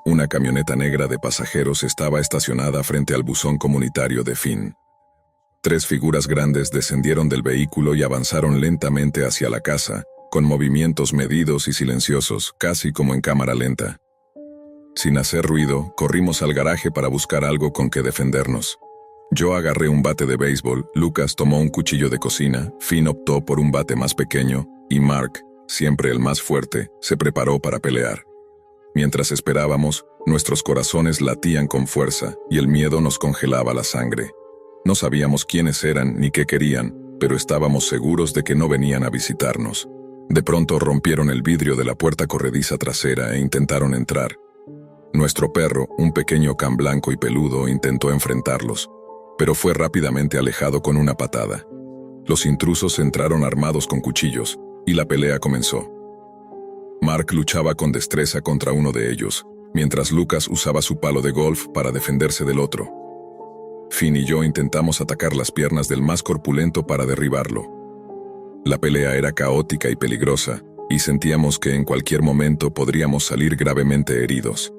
Una camioneta negra de pasajeros estaba estacionada frente al buzón comunitario de Finn. 3 figuras grandes descendieron del vehículo y avanzaron lentamente hacia la casa, con movimientos medidos y silenciosos, casi como en cámara lenta. Sin hacer ruido, corrimos al garaje para buscar algo con que defendernos. Yo agarré un bate de béisbol, Lucas tomó un cuchillo de cocina, Finn optó por un bate más pequeño, y Mark, siempre el más fuerte, se preparó para pelear. Mientras esperábamos, nuestros corazones latían con fuerza y el miedo nos congelaba la sangre. No sabíamos quiénes eran ni qué querían, pero estábamos seguros de que no venían a visitarnos. De pronto rompieron el vidrio de la puerta corrediza trasera e intentaron entrar. Nuestro perro, un pequeño can blanco y peludo, intentó enfrentarlos, pero fue rápidamente alejado con una patada. Los intrusos entraron armados con cuchillos, y la pelea comenzó. Mark luchaba con destreza contra uno de ellos, mientras Lucas usaba su palo de golf para defenderse del otro. Finn y yo intentamos atacar las piernas del más corpulento para derribarlo. La pelea era caótica y peligrosa, y sentíamos que en cualquier momento podríamos salir gravemente heridos.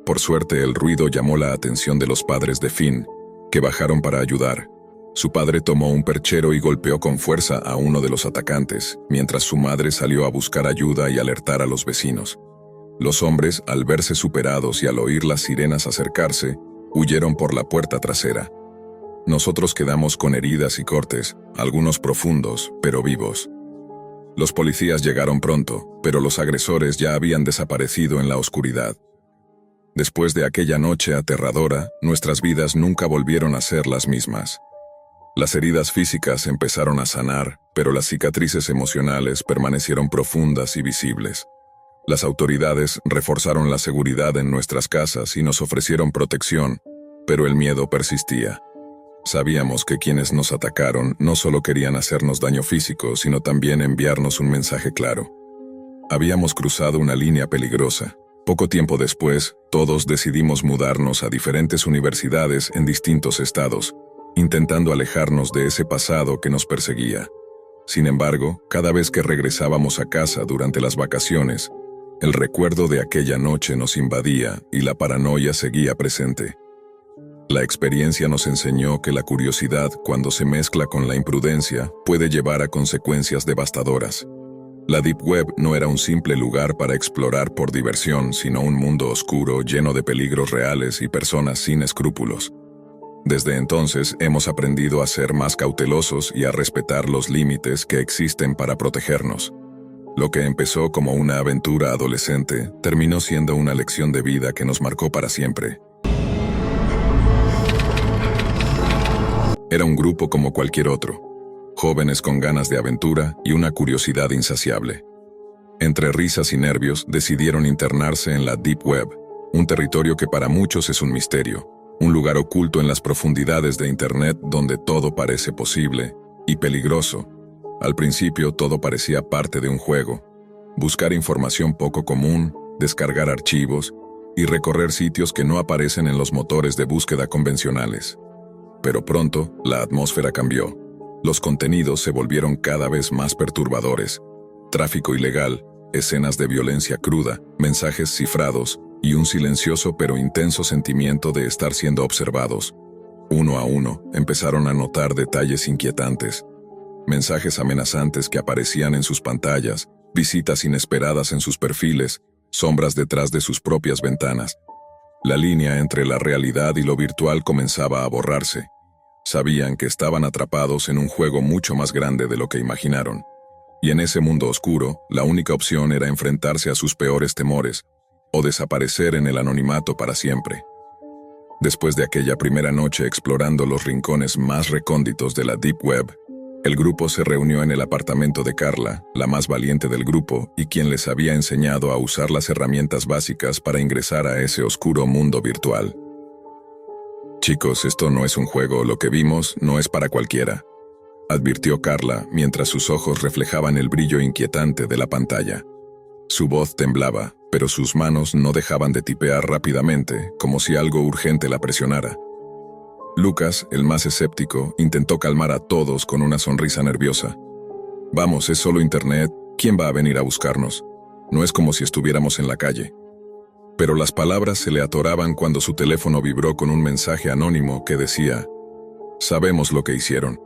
Por suerte, el ruido llamó la atención de los padres de Finn, que bajaron para ayudar. Su padre tomó un perchero y golpeó con fuerza a uno de los atacantes, mientras su madre salió a buscar ayuda y alertar a los vecinos. Los hombres, al verse superados y al oír las sirenas acercarse, huyeron por la puerta trasera. Nosotros quedamos con heridas y cortes, algunos profundos, pero vivos. Los policías llegaron pronto, pero los agresores ya habían desaparecido en la oscuridad. Después de aquella noche aterradora, nuestras vidas nunca volvieron a ser las mismas. Las heridas físicas empezaron a sanar, pero las cicatrices emocionales permanecieron profundas y visibles. Las autoridades reforzaron la seguridad en nuestras casas y nos ofrecieron protección, pero el miedo persistía. Sabíamos que quienes nos atacaron no solo querían hacernos daño físico, sino también enviarnos un mensaje claro. Habíamos cruzado una línea peligrosa. Poco tiempo después, todos decidimos mudarnos a diferentes universidades en distintos estados, intentando alejarnos de ese pasado que nos perseguía. Sin embargo, cada vez que regresábamos a casa durante las vacaciones, el recuerdo de aquella noche nos invadía y la paranoia seguía presente. La experiencia nos enseñó que la curiosidad, cuando se mezcla con la imprudencia, puede llevar a consecuencias devastadoras. La Deep Web no era un simple lugar para explorar por diversión, sino un mundo oscuro lleno de peligros reales y personas sin escrúpulos. Desde entonces hemos aprendido a ser más cautelosos y a respetar los límites que existen para protegernos. Lo que empezó como una aventura adolescente terminó siendo una lección de vida que nos marcó para siempre. Era un grupo como cualquier otro, jóvenes con ganas de aventura y una curiosidad insaciable. Entre risas y nervios decidieron internarse en la Deep Web, un territorio que para muchos es un misterio, un lugar oculto en las profundidades de Internet donde todo parece posible y peligroso. Al principio todo parecía parte de un juego: buscar información poco común, descargar archivos y recorrer sitios que no aparecen en los motores de búsqueda convencionales. Pero pronto, la atmósfera cambió. Los contenidos se volvieron cada vez más perturbadores. Tráfico ilegal, escenas de violencia cruda, mensajes cifrados y un silencioso pero intenso sentimiento de estar siendo observados. Uno a uno, empezaron a notar detalles inquietantes. Mensajes amenazantes que aparecían en sus pantallas, visitas inesperadas en sus perfiles, sombras detrás de sus propias ventanas. La línea entre la realidad y lo virtual comenzaba a borrarse. Sabían que estaban atrapados en un juego mucho más grande de lo que imaginaron. Y en ese mundo oscuro, la única opción era enfrentarse a sus peores temores, o desaparecer en el anonimato para siempre. Después de aquella primera noche explorando los rincones más recónditos de la Deep Web, el grupo se reunió en el apartamento de Carla, la más valiente del grupo y quien les había enseñado a usar las herramientas básicas para ingresar a ese oscuro mundo virtual. «Chicos, esto no es un juego, lo que vimos no es para cualquiera», advirtió Carla mientras sus ojos reflejaban el brillo inquietante de la pantalla. Su voz temblaba, pero sus manos no dejaban de tipear rápidamente, como si algo urgente la presionara. Lucas, el más escéptico, intentó calmar a todos con una sonrisa nerviosa. «Vamos, es solo internet, ¿quién va a venir a buscarnos? No es como si estuviéramos en la calle». Pero las palabras se le atoraban cuando su teléfono vibró con un mensaje anónimo que decía: «Sabemos lo que hicieron.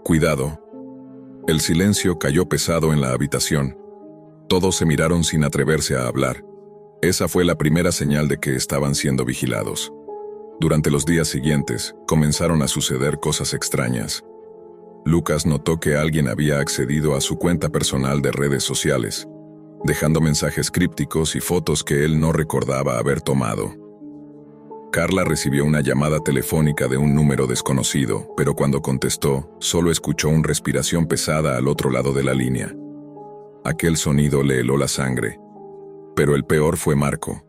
Cuidado». El silencio cayó pesado en la habitación. Todos se miraron sin atreverse a hablar. Esa fue la primera señal de que estaban siendo vigilados. Durante los días siguientes, comenzaron a suceder cosas extrañas. Lucas notó que alguien había accedido a su cuenta personal de redes sociales, dejando mensajes crípticos y fotos que él no recordaba haber tomado. Carla recibió una llamada telefónica de un número desconocido, pero cuando contestó, solo escuchó una respiración pesada al otro lado de la línea. aquel sonido le heló la sangre. Pero el peor fue Marco.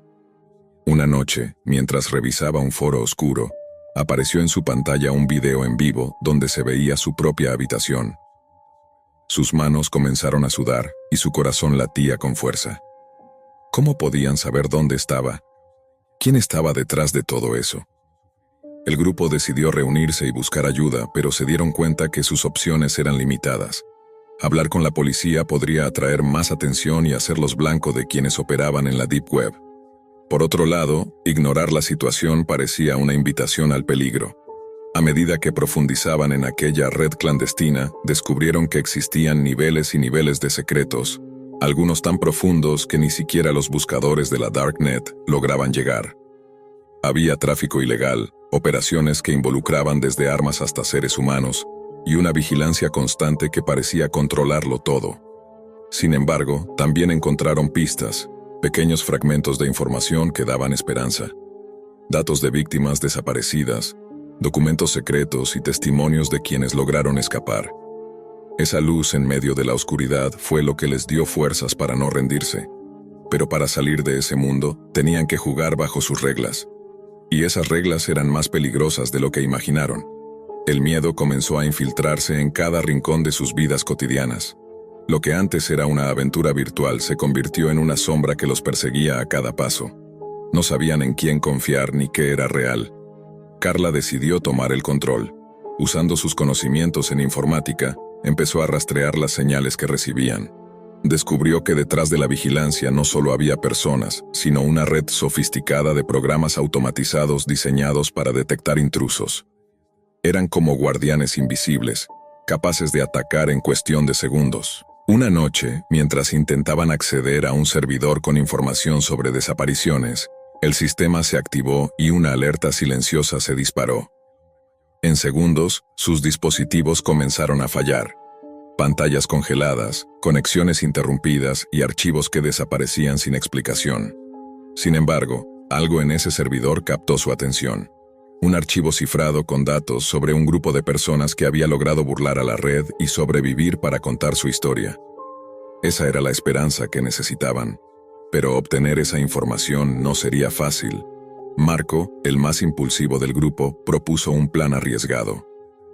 Una noche, mientras revisaba un foro oscuro, apareció en su pantalla un video en vivo donde se veía su propia habitación. Sus manos comenzaron a sudar y su corazón latía con fuerza. ¿Cómo podían saber dónde estaba? ¿Quién estaba detrás de todo eso? El grupo decidió reunirse y buscar ayuda, pero se dieron cuenta que sus opciones eran limitadas. Hablar con la policía podría atraer más atención y hacerlos blanco de quienes operaban en la Deep Web. Por otro lado, ignorar la situación parecía una invitación al peligro. A medida que profundizaban en aquella red clandestina, descubrieron que existían niveles y niveles de secretos, algunos tan profundos que ni siquiera los buscadores de la Darknet lograban llegar. Había tráfico ilegal, operaciones que involucraban desde armas hasta seres humanos, y una vigilancia constante que parecía controlarlo todo. Sin embargo, también encontraron pistas, pequeños fragmentos de información que daban esperanza. Datos de víctimas desaparecidas, documentos secretos y testimonios de quienes lograron escapar. Esa luz en medio de la oscuridad fue lo que les dio fuerzas para no rendirse. Pero para salir de ese mundo, tenían que jugar bajo sus reglas. Y esas reglas eran más peligrosas de lo que imaginaron. El miedo comenzó a infiltrarse en cada rincón de sus vidas cotidianas. Lo que antes era una aventura virtual se convirtió en una sombra que los perseguía a cada paso. No sabían en quién confiar ni qué era real. Carla decidió tomar el control. Usando sus conocimientos en informática, empezó a rastrear las señales que recibían. Descubrió que detrás de la vigilancia no solo había personas, sino una red sofisticada de programas automatizados diseñados para detectar intrusos. Eran como guardianes invisibles, capaces de atacar en cuestión de segundos. Una noche, mientras intentaban acceder a un servidor con información sobre desapariciones, el sistema se activó y una alerta silenciosa se disparó. En segundos, sus dispositivos comenzaron a fallar. Pantallas congeladas, conexiones interrumpidas y archivos que desaparecían sin explicación. Sin embargo, algo en ese servidor captó su atención. Un archivo cifrado con datos sobre un grupo de personas que había logrado burlar a la red y sobrevivir para contar su historia. Esa era la esperanza que necesitaban. Pero obtener esa información no sería fácil. Marco, el más impulsivo del grupo, propuso un plan arriesgado.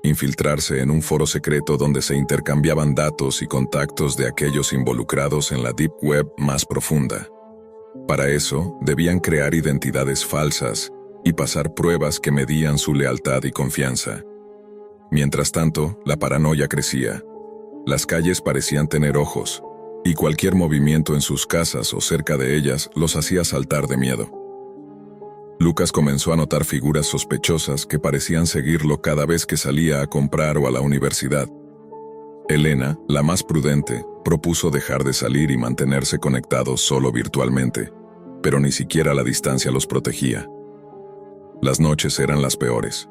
Infiltrarse en un foro secreto donde se intercambiaban datos y contactos de aquellos involucrados en la Deep Web más profunda. Para eso, debían crear identidades falsas y pasar pruebas que medían su lealtad y confianza. Mientras tanto, la paranoia crecía. Las calles parecían tener ojos, y cualquier movimiento en sus casas o cerca de ellas los hacía saltar de miedo. Lucas comenzó a notar figuras sospechosas que parecían seguirlo cada vez que salía a comprar o a la universidad. Elena, la más prudente, propuso dejar de salir y mantenerse conectados solo virtualmente, pero ni siquiera la distancia los protegía. Las noches eran las peores.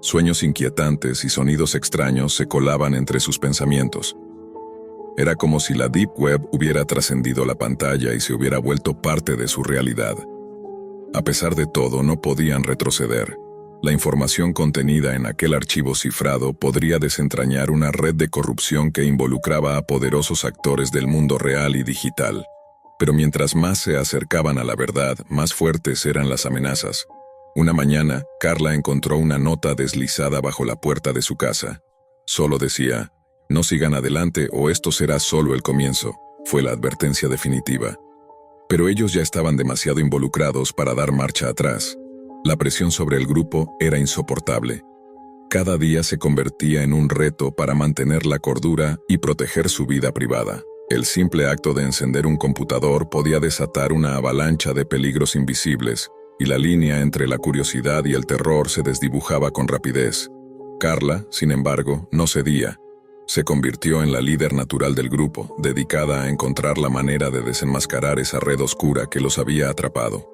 Sueños inquietantes y sonidos extraños se colaban entre sus pensamientos. Era como si la Deep Web hubiera trascendido la pantalla y se hubiera vuelto parte de su realidad. A pesar de todo, no podían retroceder. La información contenida en aquel archivo cifrado podría desentrañar una red de corrupción que involucraba a poderosos actores del mundo real y digital. Pero mientras más se acercaban a la verdad, más fuertes eran las amenazas. Una mañana, Carla encontró una nota deslizada bajo la puerta de su casa. Solo decía: "No sigan adelante o esto será solo el comienzo", fue la advertencia definitiva. Pero ellos ya estaban demasiado involucrados para dar marcha atrás. La presión sobre el grupo era insoportable. Cada día se convertía en un reto para mantener la cordura y proteger su vida privada. El simple acto de encender un computador podía desatar una avalancha de peligros invisibles, y la línea entre la curiosidad y el terror se desdibujaba con rapidez. Carla, sin embargo, no cedía. Se convirtió en la líder natural del grupo, dedicada a encontrar la manera de desenmascarar esa red oscura que los había atrapado.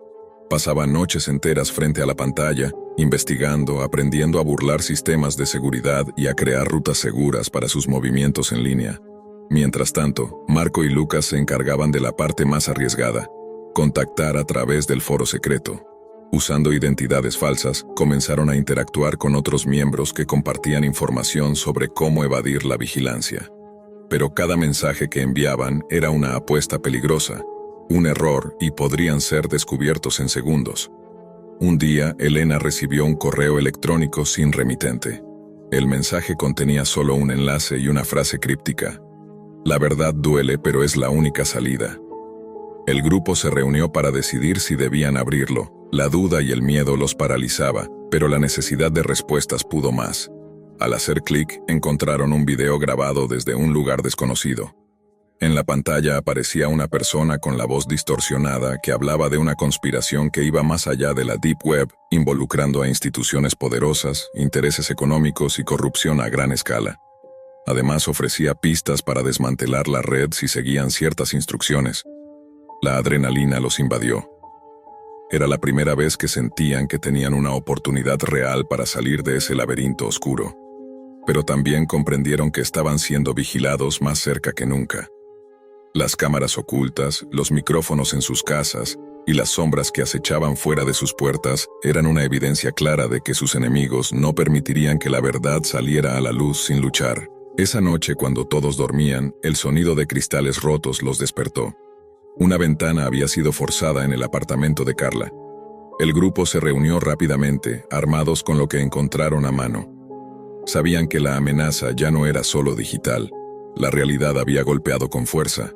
Pasaba noches enteras frente a la pantalla, investigando, aprendiendo a burlar sistemas de seguridad y a crear rutas seguras para sus movimientos en línea. Mientras tanto, Marco y Lucas se encargaban de la parte más arriesgada: contactar a través del foro secreto. Usando identidades falsas, comenzaron a interactuar con otros miembros que compartían información sobre cómo evadir la vigilancia. pero cada mensaje que enviaban era una apuesta peligrosa, un error y podrían ser descubiertos en segundos. Un día, Elena recibió un correo electrónico sin remitente. El mensaje contenía solo un enlace y una frase críptica. La verdad duele, pero es la única salida. El grupo se reunió para decidir si debían abrirlo. La duda y el miedo los paralizaba, pero la necesidad de respuestas pudo más. Al hacer clic, encontraron un video grabado desde un lugar desconocido. En la pantalla aparecía una persona con la voz distorsionada que hablaba de una conspiración que iba más allá de la Deep Web, involucrando a instituciones poderosas, intereses económicos y corrupción a gran escala. Además, ofrecía pistas para desmantelar la red si seguían ciertas instrucciones. La adrenalina los invadió. Era la primera vez que sentían que tenían una oportunidad real para salir de ese laberinto oscuro. Pero también comprendieron que estaban siendo vigilados más cerca que nunca. Las cámaras ocultas, los micrófonos en sus casas y las sombras que acechaban fuera de sus puertas eran una evidencia clara de que sus enemigos no permitirían que la verdad saliera a la luz sin luchar. Esa noche, cuando todos dormían, el sonido de cristales rotos los despertó. Una ventana había sido forzada en el apartamento de Carla. El grupo se reunió rápidamente, armados con lo que encontraron a mano. Sabían que la amenaza ya no era solo digital. La realidad había golpeado con fuerza.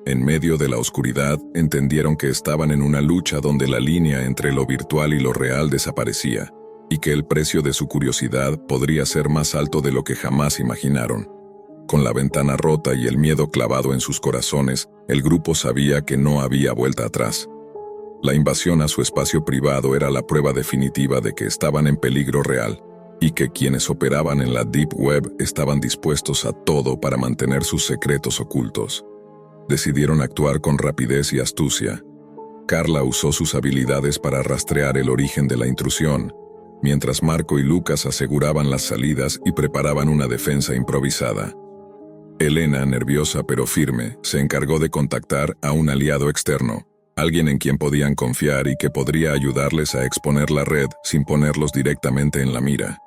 En medio de la oscuridad, entendieron que estaban en una lucha donde la línea entre lo virtual y lo real desaparecía, y que el precio de su curiosidad podría ser más alto de lo que jamás imaginaron. Con la ventana rota y el miedo clavado en sus corazones, el grupo sabía que no había vuelta atrás. La invasión a su espacio privado era la prueba definitiva de que estaban en peligro real, y que quienes operaban en la Deep Web estaban dispuestos a todo para mantener sus secretos ocultos. Decidieron actuar con rapidez y astucia. Carla usó sus habilidades para rastrear el origen de la intrusión, mientras Marco y Lucas aseguraban las salidas y preparaban una defensa improvisada. Elena, nerviosa pero firme, se encargó de contactar a un aliado externo, alguien en quien podían confiar y que podría ayudarles a exponer la red sin ponerlos directamente en la mira.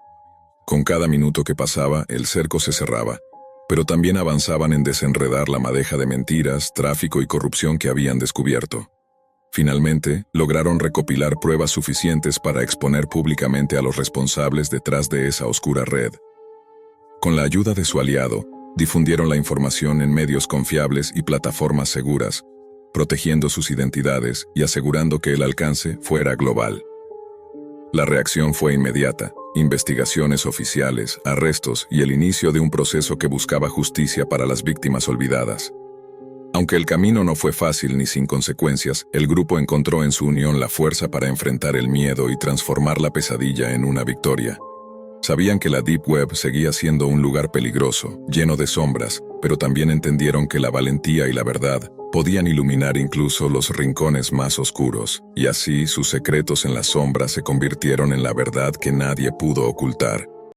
Con cada minuto que pasaba, el cerco se cerraba, pero también avanzaban en desenredar la madeja de mentiras, tráfico y corrupción que habían descubierto. Finalmente, lograron recopilar pruebas suficientes para exponer públicamente a los responsables detrás de esa oscura red. Con la ayuda de su aliado, difundieron la información en medios confiables y plataformas seguras, protegiendo sus identidades y asegurando que el alcance fuera global. La reacción fue inmediata: investigaciones oficiales, arrestos y el inicio de un proceso que buscaba justicia para las víctimas olvidadas. Aunque el camino no fue fácil ni sin consecuencias, el grupo encontró en su unión la fuerza para enfrentar el miedo y transformar la pesadilla en una victoria. Sabían que la Deep Web seguía siendo un lugar peligroso, lleno de sombras, pero también entendieron que la valentía y la verdad podían iluminar incluso los rincones más oscuros, y así sus secretos en las sombras se convirtieron en la verdad que nadie pudo ocultar.